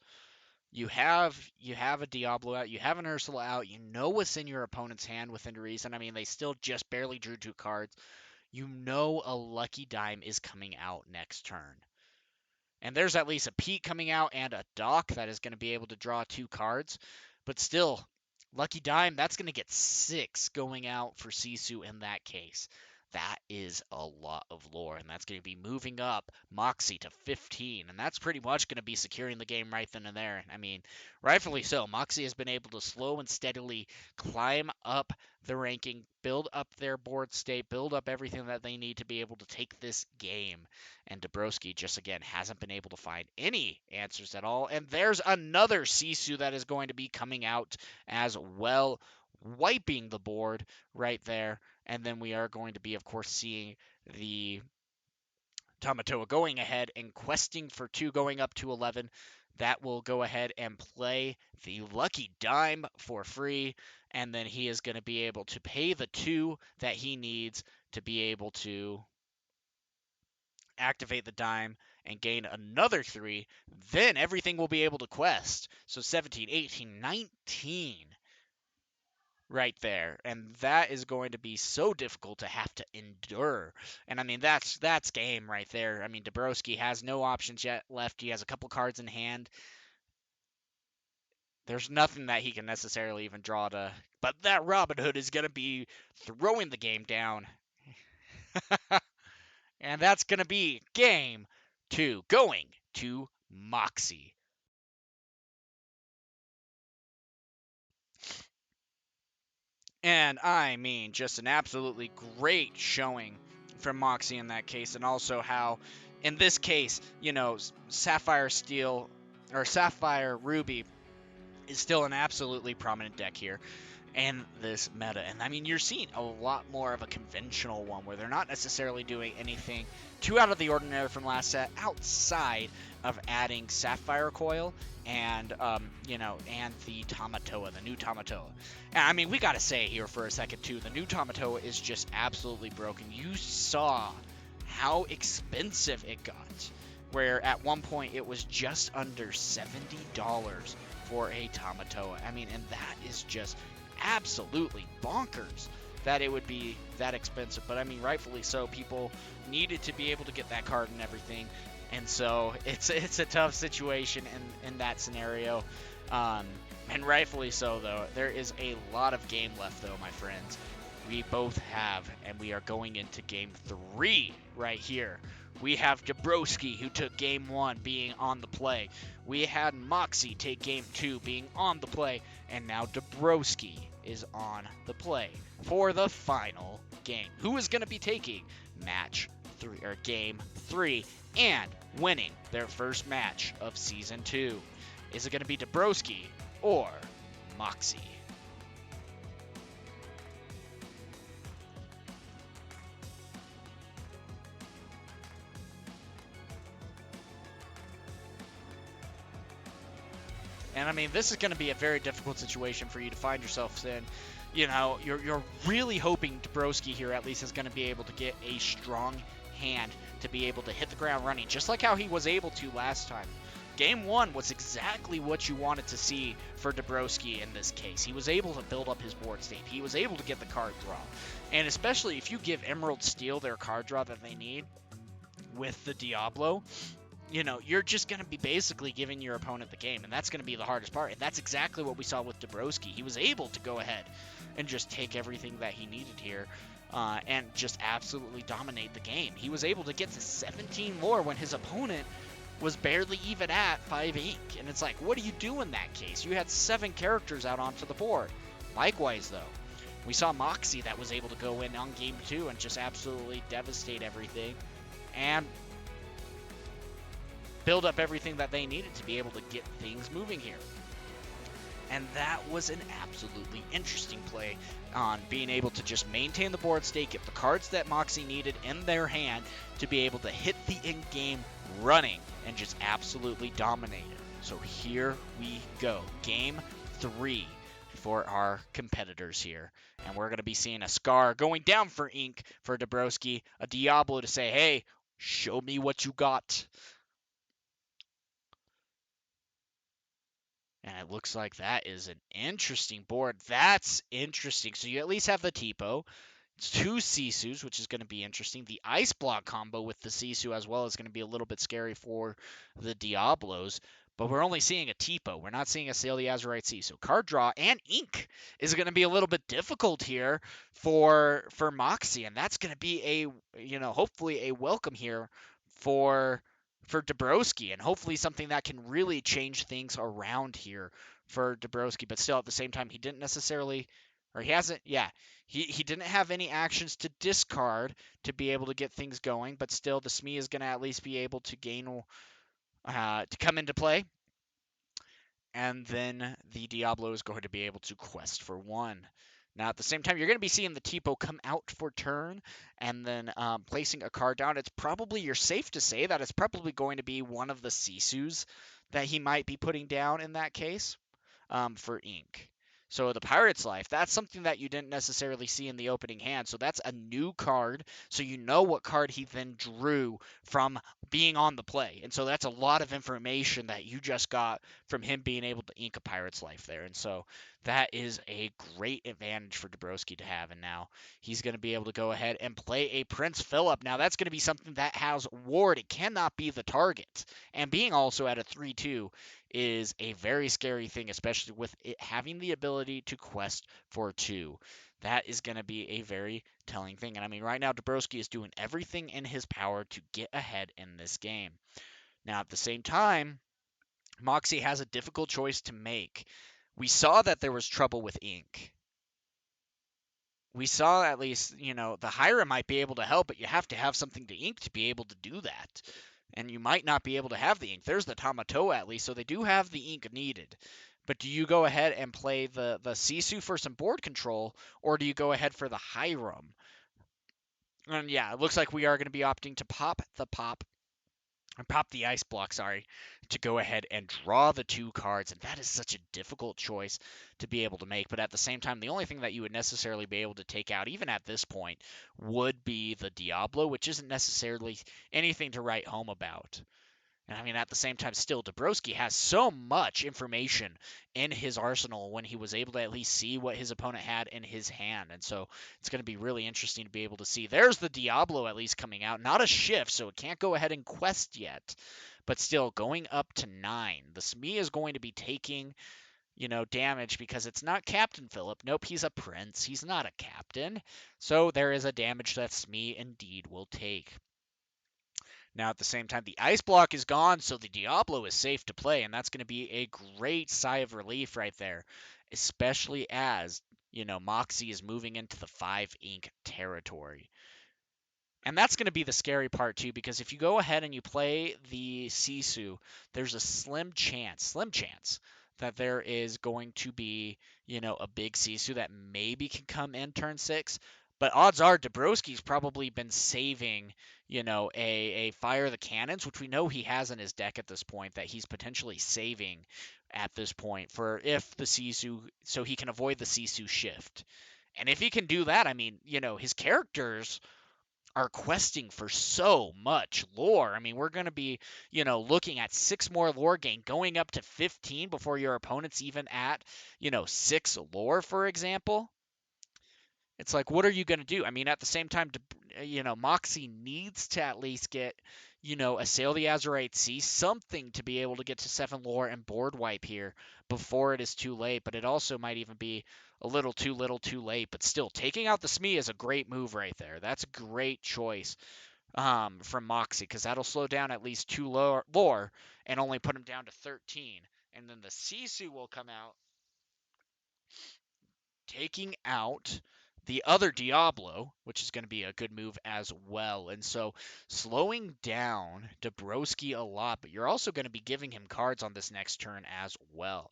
You have a Diablo out, you have an Ursula out, you know what's in your opponent's hand within reason. I mean, they still just barely drew 2 cards. You know a Lucky Dime is coming out next turn. And there's at least a Pete coming out and a Doc that is going to be able to draw 2 cards. But still, Lucky Dime, that's going to get 6 going out for Sisu in that case. That is a lot of lore, and that's going to be moving up Moxi to 15, and that's pretty much going to be securing the game right then and there. I mean, rightfully so. Moxi has been able to slow and steadily climb up the ranking, build up their board state, build up everything that they need to be able to take this game. And Duhbroski just again hasn't been able to find any answers at all. And there's another Sisu that is going to be coming out as well, wiping the board right there. And then we are going to be, of course, seeing the Tamatoa going ahead and questing for 2 going up to 11. That will go ahead and play the Lucky Dime for free. And then he is going to be able to pay the 2 that he needs to be able to activate the dime and gain another 3, then everything will be able to quest. So 17, 18, 19 right there. And that is going to be so difficult to have to endure. And I mean, that's game right there. I mean, Duhbroski has no options yet left. He has a couple cards in hand. There's nothing that he can necessarily even draw to. But that Robin Hood is going to be throwing the game down. And that's going to be game 2 going to Moxi. And I mean, just an absolutely great showing from Moxi in that case. And also how, in this case, Sapphire Steel or Sapphire Ruby is still an absolutely prominent deck here in this meta. And I mean, you're seeing a lot more of a conventional one where they're not necessarily doing anything too out of the ordinary from last set outside of adding Sapphire Coil and and the Tamatoa, the new Tamatoa. And I mean, we gotta say here for a second too, the new Tamatoa is just absolutely broken. You saw how expensive it got, where at one point it was just under $70 for a Tamatoa. I mean, and that is just absolutely bonkers that it would be that expensive. But I mean, rightfully so. People needed to be able to get that card and everything, and so it's a tough situation in that scenario. And rightfully so, though. There is a lot of game left, though, my friends. We both have, and we are going into game 3 right here. We have Duhbroski, who took game 1, being on the play. We had Moxi take game 2, being on the play. And now Duhbroski is on the play for the final game. Who is going to be taking match 3 or game 3 and winning their first match of season 2? Is it going to be Duhbroski or Moxi? And I mean, this is going to be a very difficult situation for you to find yourself in. You know, you're really hoping Duhbroski here at least is going to be able to get a strong hand to be able to hit the ground running, just like how he was able to last time. Game 1 was exactly what you wanted to see for Duhbroski in this case. He was able to build up his board state. He was able to get the card draw. And especially if you give Emerald Steel their card draw that they need with the Diablo, you know, you're just going to be basically giving your opponent the game, and that's going to be the hardest part. And that's exactly what we saw with Duhbroski. He was able to go ahead and just take everything that he needed here and just absolutely dominate the game. He was able to get to 17 more when his opponent was barely even at 5 ink. And it's like, what do you do in that case? You had 7 characters out onto the board. Likewise, though, we saw Moxi that was able to go in on game 2 and just absolutely devastate everything and build up everything that they needed to be able to get things moving here. And that was an absolutely interesting play on being able to just maintain the board state, get the cards that Moxi needed in their hand to be able to hit the in-game running and just absolutely dominate it. So here we go. Game 3 for our competitors here. And we're going to be seeing a Scar going down for ink for Duhbroski, a Diablo to say, hey, show me what you got. And it looks like that is an interesting board. That's interesting. So you at least have the Tipo. It's 2 Sisus, which is going to be interesting. The Ice Block combo with the Sisu as well is going to be a little bit scary for the Diablos. But we're only seeing a Tipo. We're not seeing a Sail the Azurite Sea. So card draw and ink is going to be a little bit difficult here for Moxi. And that's going to be a, you know, hopefully a welcome here for Duhbroski, and hopefully something that can really change things around here for Duhbroski. But still, at the same time, he didn't necessarily, or he hasn't, yeah, he didn't have any actions to discard to be able to get things going. But still, the Smee is going to at least be able to gain, to come into play. And then the Diablo is going to be able to quest for 1. Now, at the same time, you're going to be seeing the Tipo come out for turn and then placing a card down. It's probably, you're safe to say that it's probably going to be one of the Sisus that he might be putting down in that case for ink. So the Pirate's Life, that's something that you didn't necessarily see in the opening hand. So that's a new card. So you know what card he then drew from being on the play. And so that's a lot of information that you just got from him being able to ink a Pirate's Life there. And so that is a great advantage for Duhbroski to have. And now he's going to be able to go ahead and play a Prince Philip. Now that's going to be something that has Ward. It cannot be the target. And being also at a 3-2 is a very scary thing, especially with it having the ability to quest for 2. That is going to be a very telling thing. And I mean, right now, Duhbroski is doing everything in his power to get ahead in this game. Now, at the same time, Moxi has a difficult choice to make. We saw that there was trouble with ink. We saw at least, you know, the Hyra might be able to help, but you have to have something to ink to be able to do that. And you might not be able to have the ink. There's the Tamatoa at least, so they do have the ink needed. But do you go ahead and play the Sisu for some board control, or do you go ahead for the Hiram? And yeah, it looks like we are going to be opting to pop the ice block, sorry, to go ahead and draw the 2 cards. And that is such a difficult choice to be able to make. But at the same time, the only thing that you would necessarily be able to take out, even at this point, would be the Diablo, which isn't necessarily anything to write home about. And I mean, at the same time, still, Duhbroski has so much information in his arsenal when he was able to at least see what his opponent had in his hand. And so it's going to be really interesting to be able to see. There's the Diablo at least coming out. Not a shift, so it can't go ahead and quest yet. But still, going up to 9. The Smee is going to be taking, you know, damage because it's not Captain Philip. Nope, he's a prince. He's not a captain. So there is a damage that Smee indeed will take. Now, at the same time, the ice block is gone, so the Diablo is safe to play, and that's going to be a great sigh of relief right there, especially as, you know, Moxi is moving into the 5 ink territory. And that's going to be the scary part, too, because if you go ahead and you play the Sisu, there's a slim chance, that there is going to be, you know, a big Sisu that maybe can come in turn 6. But odds are Duhbroski's probably been saving, a Fire the Cannons, which we know he has in his deck at this point, that he's potentially saving at this point for if the Sisu, so he can avoid the Sisu shift. And if he can do that, I mean, his characters are questing for so much lore. I mean, we're going to be, looking at 6 more lore gain, going up to 15 before your opponent's even at, 6 lore, for example. It's like, what are you going to do? I mean, at the same time, Moxi needs to at least get, Assail the Azurite Sea, something to be able to get to 7 lore and board wipe here before it is too late. But it also might even be a little too late. But still, taking out the Smee is a great move right there. That's a great choice from Moxi, because that'll slow down at least 2 lore and only put him down to 13. And then the Sisu will come out, taking out the other Diablo, which is going to be a good move as well. And so slowing down Duhbroski a lot, but you're also going to be giving him cards on this next turn as well.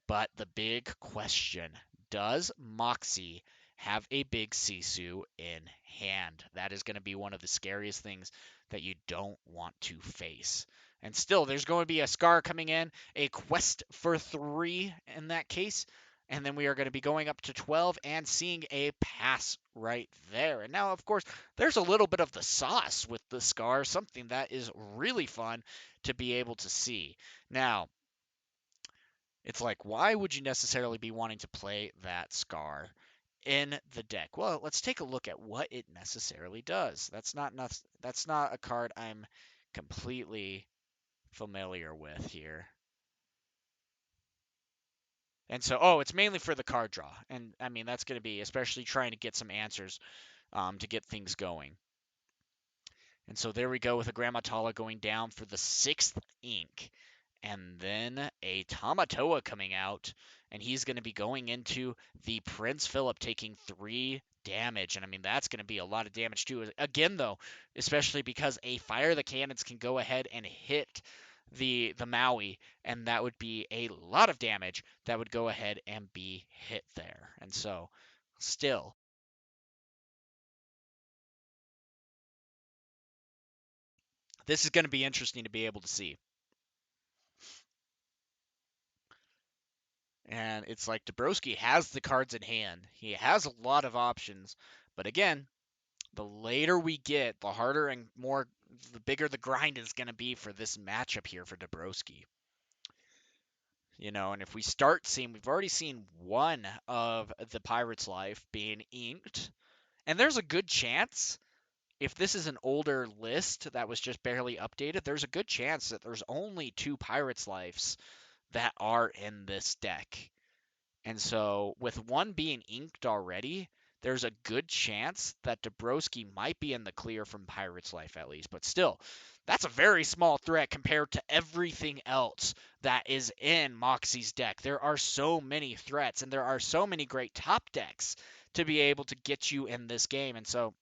But the big question, does Moxi have a big Sisu in hand? That is going to be one of the scariest things that you don't want to face. And still, there's going to be a Scar coming in, a quest for 3 in that case. And then we are going to be going up to 12 and seeing a pass right there. And now, of course, there's a little bit of the sauce with the Scar, something that is really fun to be able to see. Now, it's like, why would you necessarily be wanting to play that Scar in the deck? Well, let's take a look at what it necessarily does. That's not a card I'm completely familiar with here. And so, it's mainly for the card draw. And I mean, that's going to be especially trying to get some answers to get things going. And so there we go with a Grammatala going down for the 6th ink. And then a Tamatoa coming out, and he's going to be going into the Prince Philip, taking 3 damage. And I mean, that's going to be a lot of damage too. Again, though, especially because a Fire the Cannons can go ahead and hit the Maui, and that would be a lot of damage that would go ahead and be hit there. And so, still, this is going to be interesting to be able to see. And it's like Duhbroski has the cards in hand. He has a lot of options. But again, the later we get, the harder and the bigger the grind is going to be for this matchup here for Duhbroski. And if we start seeing, we've already seen one of the Pirate's Life being inked. And there's a good chance, if this is an older list that was just barely updated, there's a good chance that there's only 2 Pirate's Lives that are in this deck. And so, with one being inked already, there's a good chance that Duhbroski might be in the clear from Pirate's Life at least. But still, that's a very small threat compared to everything else that is in Moxi's deck. There are so many threats, and there are so many great top decks to be able to get you in this game. And so,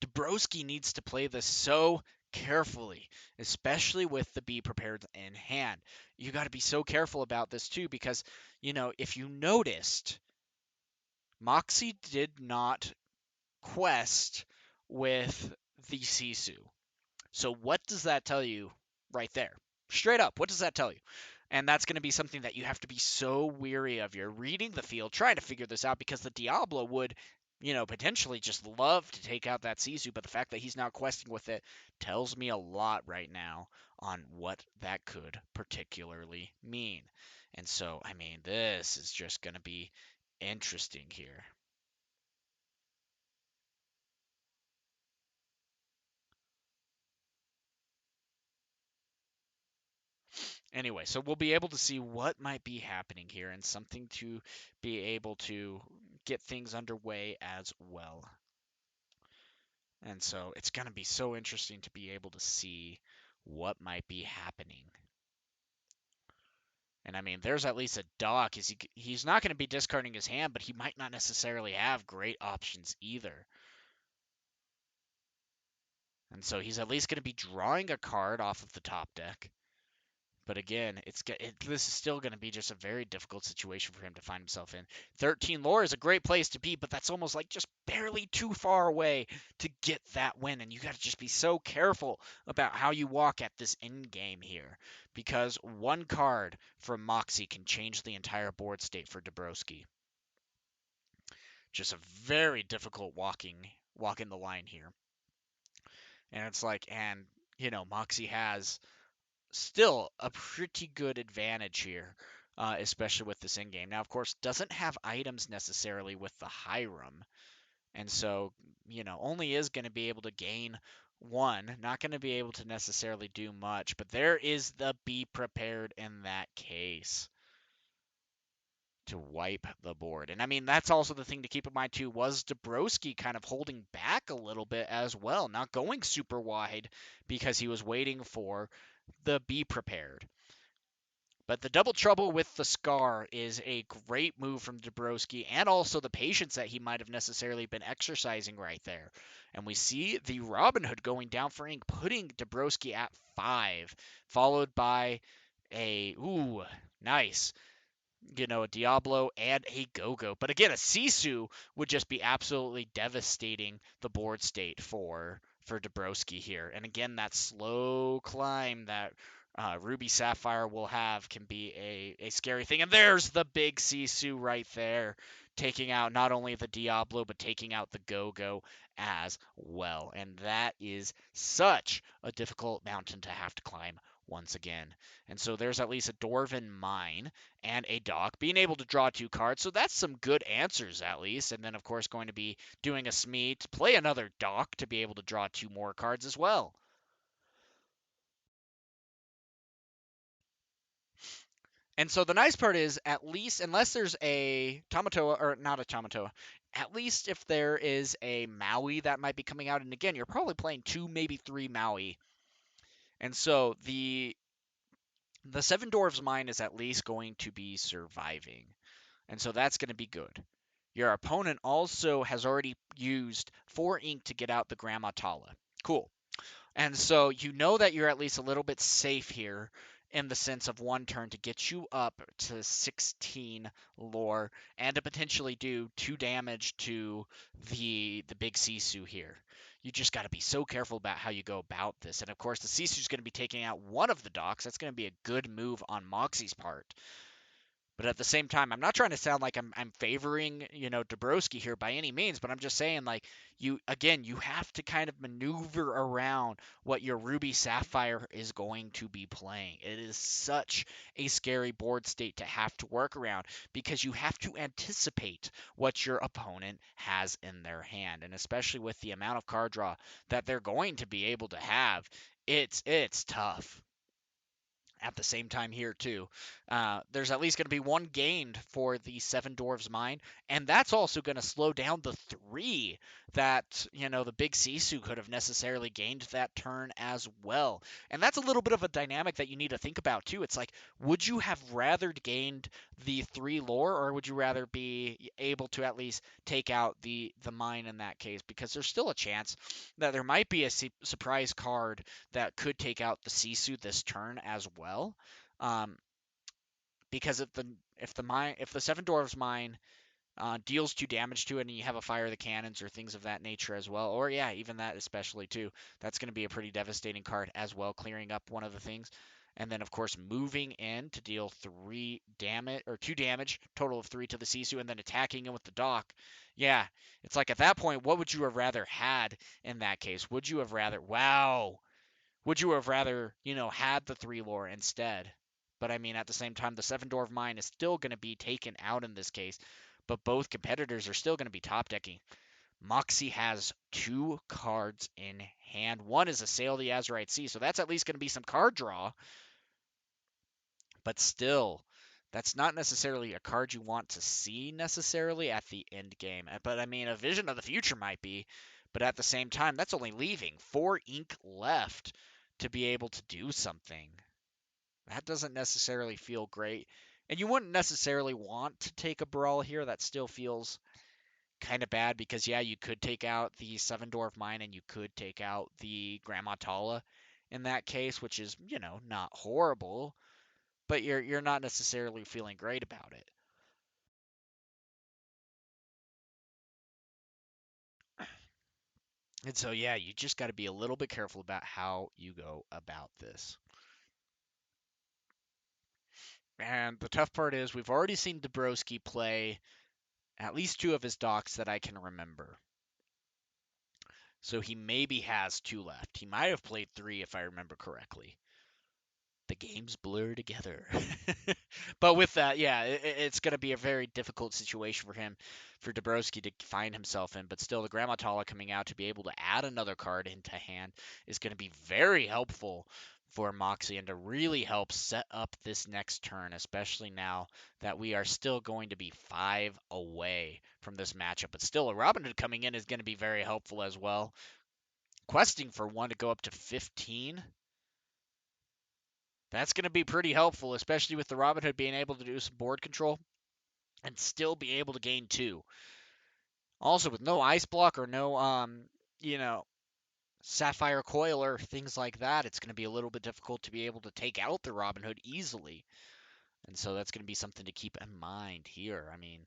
Duhbroski needs to play this so carefully, especially with the Be Prepared in hand. You got to be so careful about this too, because, if you noticed, Moxi did not quest with the Sisu. So what does that tell you right there? Straight up, what does that tell you? And that's going to be something that you have to be so weary of. You're reading the field, trying to figure this out, because the Diablo would, potentially just love to take out that Sisu, but the fact that he's now questing with it tells me a lot right now on what that could particularly mean. And so, I mean, this is just going to be interesting here. Anyway, so we'll be able to see what might be happening here, and something to be able to get things underway as well. And so it's going to be so interesting to be able to see what might be happening. And I mean, there's at least a dock. He's not going to be discarding his hand, but he might not necessarily have great options either. And so he's at least going to be drawing a card off of the top deck. But again, this is still going to be just a very difficult situation for him to find himself in. 13 lore is a great place to be, but that's almost like just barely too far away to get that win. And you got to just be so careful about how you walk at this end game here, because one card from Moxi can change the entire board state for Duhbroski. Just a very difficult walking the line here. And it's like, and Moxi has still a pretty good advantage here, especially with this in game. Now, of course, doesn't have items necessarily with the Hiram, and so only is going to be able to gain one, not going to be able to necessarily do much. But there is the be prepared in that case to wipe the board. And I mean, that's also the thing to keep in mind too, was Duhbroski kind of holding back a little bit as well, not going super wide because he was waiting for the be prepared. But the double trouble with the Scar is a great move from Duhbroski, and also the patience that he might have necessarily been exercising right there. And we see the Robin Hood going down for ink, putting Duhbroski at 5, followed by ooh, nice, a Diablo and a Go-Go. But again, a Sisu would just be absolutely devastating the board state for Duhbroski here. And again, that slow climb that Ruby Sapphire will have can be a scary thing. And there's the big Sisu right there, taking out not only the Diablo, but taking out the Go-Go as well. And that is such a difficult mountain to have to climb once again. And so there's at least a Dwarven Mine and a Dock, being able to draw 2 cards. So that's some good answers at least. And then, of course, going to be doing a Smee to play another Dock to be able to draw 2 more cards as well. And so the nice part is, at least, unless there's a Tamatoa, or not a Tamatoa, at least if there is a Maui that might be coming out, and again, you're probably playing 2, maybe 3 Maui. And so the Seven Dwarves Mine is at least going to be surviving. And so that's going to be good. Your opponent also has already used 4 ink to get out the Grandma Tala. Cool. And so you know that you're at least a little bit safe here in the sense of 1 turn to get you up to 16 lore and to potentially do 2 damage to the big Sisu here. You just got to be so careful about how you go about this. And of course, the Sisu's going to be taking out one of the docks. That's going to be a good move on Moxi's part. But at the same time, I'm not trying to sound like I'm favoring, Duhbroski here by any means, but I'm just saying, like, you have to kind of maneuver around what your Ruby Sapphire is going to be playing. It is such a scary board state to have to work around because you have to anticipate what your opponent has in their hand. And especially with the amount of card draw that they're going to be able to have, it's tough. At the same time here too, there's at least going to be 1 gained for the Seven Dwarves Mine, and that's also going to slow down the 3 that the big Sisu could have necessarily gained that turn as well. And that's a little bit of a dynamic that you need to think about too. It's like, would you have rather gained the 3 lore, or would you rather be able to at least take out the mine in that case? Because there's still a chance that there might be a surprise card that could take out the Sisu this turn as well. Um, because if the Seven Dwarves Mine deals 2 damage to it, and you have a Fire the Cannons or things of that nature as well, or yeah, even that especially too, that's going to be a pretty devastating card as well, clearing up one of the things. And then, of course, moving in to deal 3 damage, or 2 damage, total of 3 to the Sisu, and then attacking him with the Dock. Yeah, it's like at that point, what would you have rather had in that case? Would you have rather, wow, would you have rather, had the 3 lore instead? But I mean, at the same time, the Seven Dwarf Mine is still going to be taken out in this case, but both competitors are still going to be top decking. Moxi has 2 cards in hand. One is a Sail the Azurite Sea, so that's at least going to be some card draw. But still, that's not necessarily a card you want to see necessarily at the end game. But I mean, a Vision of the Future might be. But at the same time, that's only leaving 4 ink left to be able to do something. That doesn't necessarily feel great. And you wouldn't necessarily want to take a Brawl here. That still feels kind of bad because, yeah, you could take out the Seven Dwarf Mine and you could take out the Grandma Tala in that case, which is, not horrible. but you're not necessarily feeling great about it. And so yeah, you just got to be a little bit careful about how you go about this. And the tough part is we've already seen Duhbroski play at least two of his docks that I can remember. So he maybe has two left. He might have played three if I remember correctly. The games blur together. But with that, yeah, it's going to be a very difficult situation for him, for Duhbroski to find himself in. But still, the Grammatala coming out to be able to add another card into hand is going to be very helpful for Moxi and to really help set up this next turn, especially now that we are still going to be 5 away from this matchup. But still, a Robin Hood coming in is going to be very helpful as well. Questing for one to go up to 15. That's going to be pretty helpful, especially with the Robin Hood being able to do some board control and still be able to gain two. Also, with no ice block or no, you know, sapphire coil or things like that, it's going to be a little bit difficult to be able to take out the Robin Hood easily. And so that's going to be something to keep in mind here. I mean,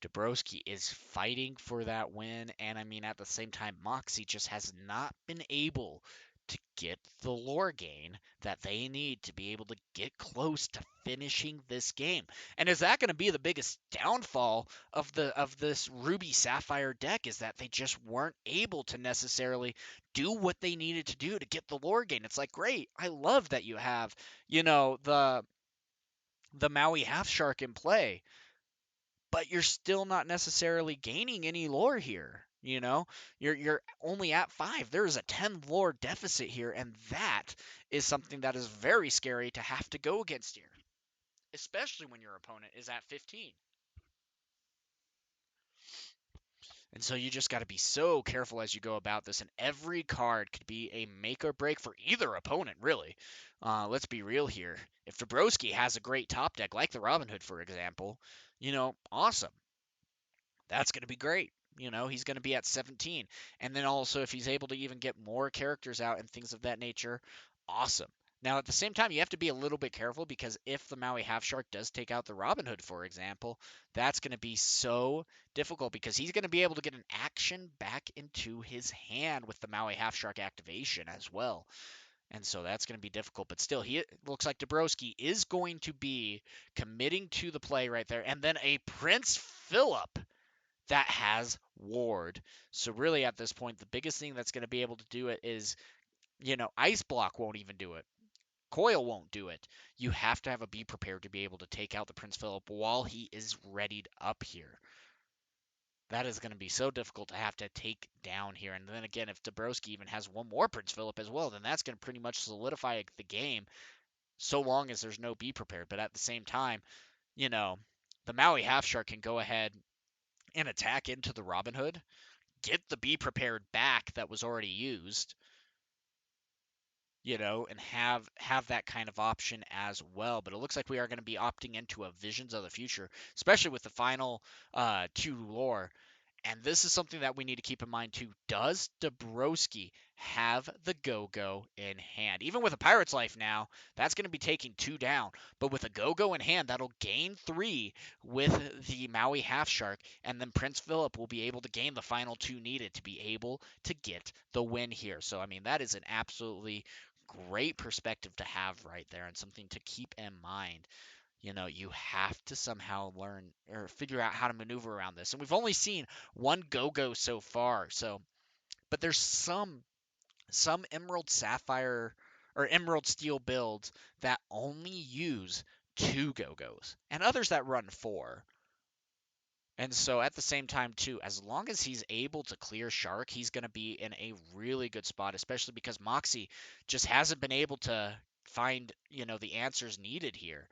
Duhbroski is fighting for that win, and I mean, at the same time, Moxi just has not been able to get the lore gain that they need to be able to get close to finishing this game. And is that going to be the biggest downfall of this Ruby Sapphire deck? Is that they just weren't able to necessarily do what they needed to do to get the lore gain? It's like, great, I love that you have, the Maui Half Shark in play, but you're still not necessarily gaining any lore here. You're only at 5. There is a 10 lore deficit here, and that is something that is very scary to have to go against here, especially when your opponent is at 15. And so you just got to be so careful as you go about this. And every card could be a make or break for either opponent, really. Let's be real here. If Duhbroski has a great top deck, like the Robin Hood, for example, awesome. That's going to be great. He's going to be at 17. And then also, if he's able to even get more characters out and things of that nature, awesome. Now, at the same time, you have to be a little bit careful because if the Maui Half Shark does take out the Robin Hood, for example, that's going to be so difficult because he's going to be able to get an action back into his hand with the Maui Half Shark activation as well. And so that's going to be difficult. But still, he looks like Duhbroski is going to be committing to the play right there. And then a Prince Philip that has Ward. So really at this point, the biggest thing that's going to be able to do it is, Ice Block won't even do it. Coil won't do it. You have to have a be prepared to be able to take out the Prince Philip while he is readied up here. That is going to be so difficult to have to take down here. And then again, if Duhbroski even has one more Prince Philip as well, then that's going to pretty much solidify the game so long as there's no be prepared. But at the same time, the Maui Half Shark can go ahead and attack into the Robin Hood, get the be prepared back that was already used, and have that kind of option as well. But it looks like we are going to be opting into a Visions of the Future, especially with the final 2 lore. And this is something that we need to keep in mind too. Does Duhbroski have the go-go in hand? Even with a Pirate's Life now, that's going to be taking 2 down. But with a go-go in hand, that'll gain 3 with the Maui Half Shark. And then Prince Philip will be able to gain the final 2 needed to be able to get the win here. So, I mean, that is an absolutely great perspective to have right there and something to keep in mind. You have to somehow learn or figure out how to maneuver around this. And we've only seen one go-go so far. But there's some Emerald Sapphire or Emerald Steel builds that only use 2 go-go's and others that run 4. And so at the same time too, as long as he's able to clear Shark, he's going to be in a really good spot, especially because Moxi just hasn't been able to find, the answers needed here.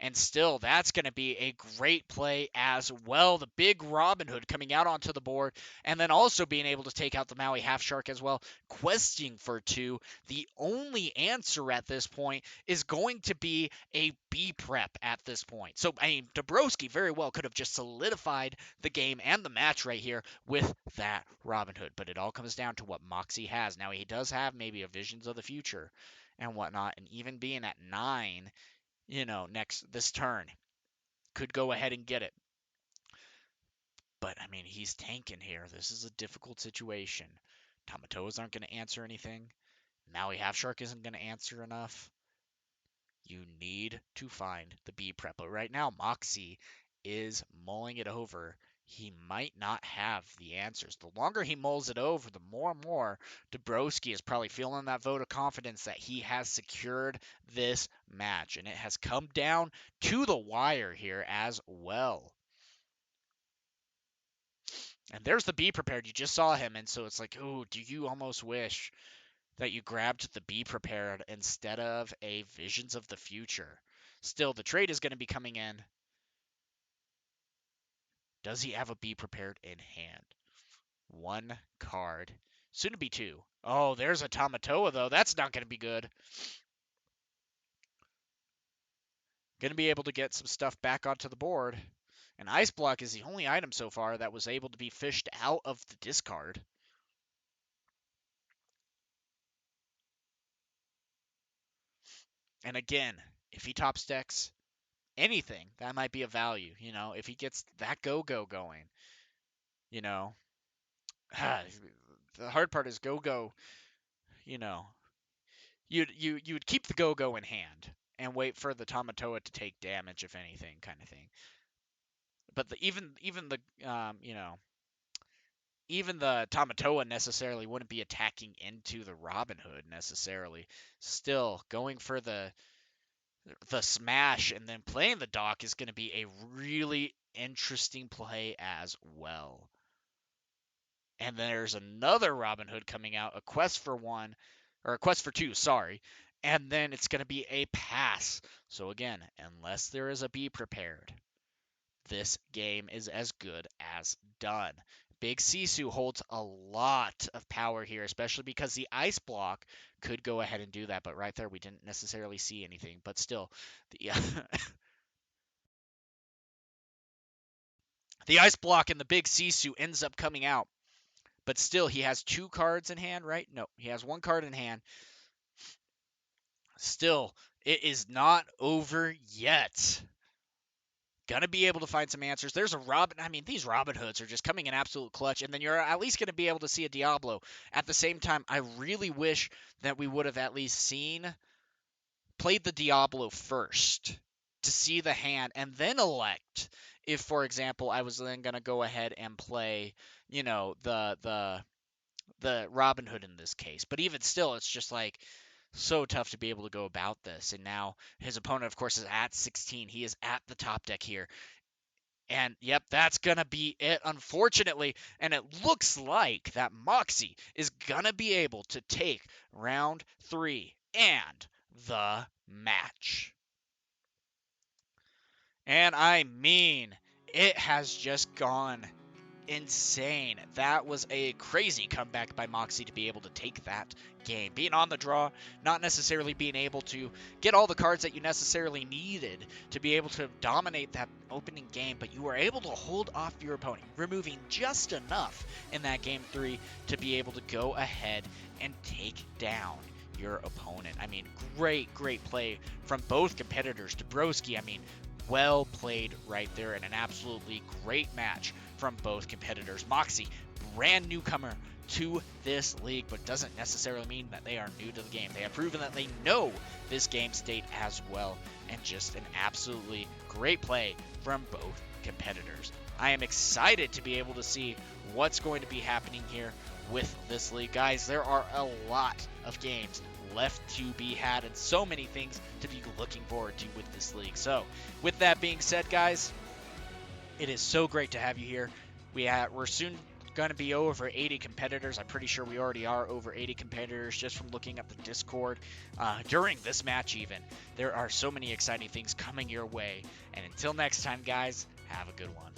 And still, that's going to be a great play as well. The big Robin Hood coming out onto the board, and then also being able to take out the Maui Half Shark as well. Questing for 2. The only answer at this point is going to be a B prep at this point. So, I mean, Duhbroski very well could have just solidified the game and the match right here with that Robin Hood. But it all comes down to what Moxi has. Now, he does have maybe a Visions of the Future and whatnot, and even being at 9, this turn. Could go ahead and get it. But, I mean, he's tanking here. This is a difficult situation. Tamatoas aren't going to answer anything. Maui Half Shark isn't going to answer enough. You need to find the B prep. But right now, Moxi is mulling it over. He might not have the answers. The longer he mulls it over, the more and more Duhbroski is probably feeling that vote of confidence that he has secured this match. And it has come down to the wire here as well. And there's the Be Prepared. You just saw him. And so it's like, oh, do you almost wish that you grabbed the Be Prepared instead of a Visions of the Future? Still, the trade is going to be coming in. Does he have a Be Prepared in hand? One card. Soon to be two. Oh, there's a Tamatoa, though. That's not going to be good. Going to be able to get some stuff back onto the board. And Ice Block is the only item so far that was able to be fished out of the discard. And again, if he top stacks anything, that might be a value. If he gets that go-go going, the hard part is go-go, you'd keep the go-go in hand and wait for the Tamatoa to take damage, if anything, kind of thing. But even the Tamatoa necessarily wouldn't be attacking into the Robin Hood necessarily. Still, going for the smash and then playing the dock is going to be a really interesting play as well. And then there's another Robin Hood coming out, a quest for one, or a quest for two, sorry. And then it's going to be a pass. So again, unless there is a Be Prepared, this game is as good as done. Big Sisu holds a lot of power here, especially because the Ice Block could go ahead and do that. But right there, we didn't necessarily see anything. But still, the Ice Block and the Big Sisu ends up coming out. But still, he has two cards in hand, right? No, he has one card in hand. Still, it is not over yet. Gonna be able to find some answers. There's a Robin. I mean, these Robin Hoods are just coming in absolute clutch, and then you're at least gonna be able to see a Diablo. At the same time, I really wish that we would have at least played the Diablo first to see the hand, and then elect if, for example, I was then gonna go ahead and play, the Robin Hood in this case. But even still, it's just like so tough to be able to go about this. And now his opponent, of course, is at 16. He is at the top deck here. And yep, that's going to be it, unfortunately. And it looks like that Moxi is going to be able to take round 3 and the match. And I mean, it has just gone insane. That was a crazy comeback by Moxi to be able to take that game. Being on the draw, not necessarily being able to get all the cards that you necessarily needed to be able to dominate that opening game, but you were able to hold off your opponent, removing just enough in that game 3 to be able to go ahead and take down your opponent. I mean, great play from both competitors. Duhbroski, I mean, well played right there, and an absolutely great match from both competitors. Moxi, brand newcomer to this league, but doesn't necessarily mean that they are new to the game. They have proven that they know this game state as well, and just an absolutely great play from both competitors. I am excited to be able to see what's going to be happening here with this league. Guys, there are a lot of games left to be had and so many things to be looking forward to with this league. So with that being said, guys, it is so great to have you here. We're soon going to be over 80 competitors. I'm pretty sure we already are over 80 competitors just from looking at the Discord during this match even. There are so many exciting things coming your way. And until next time, guys, have a good one.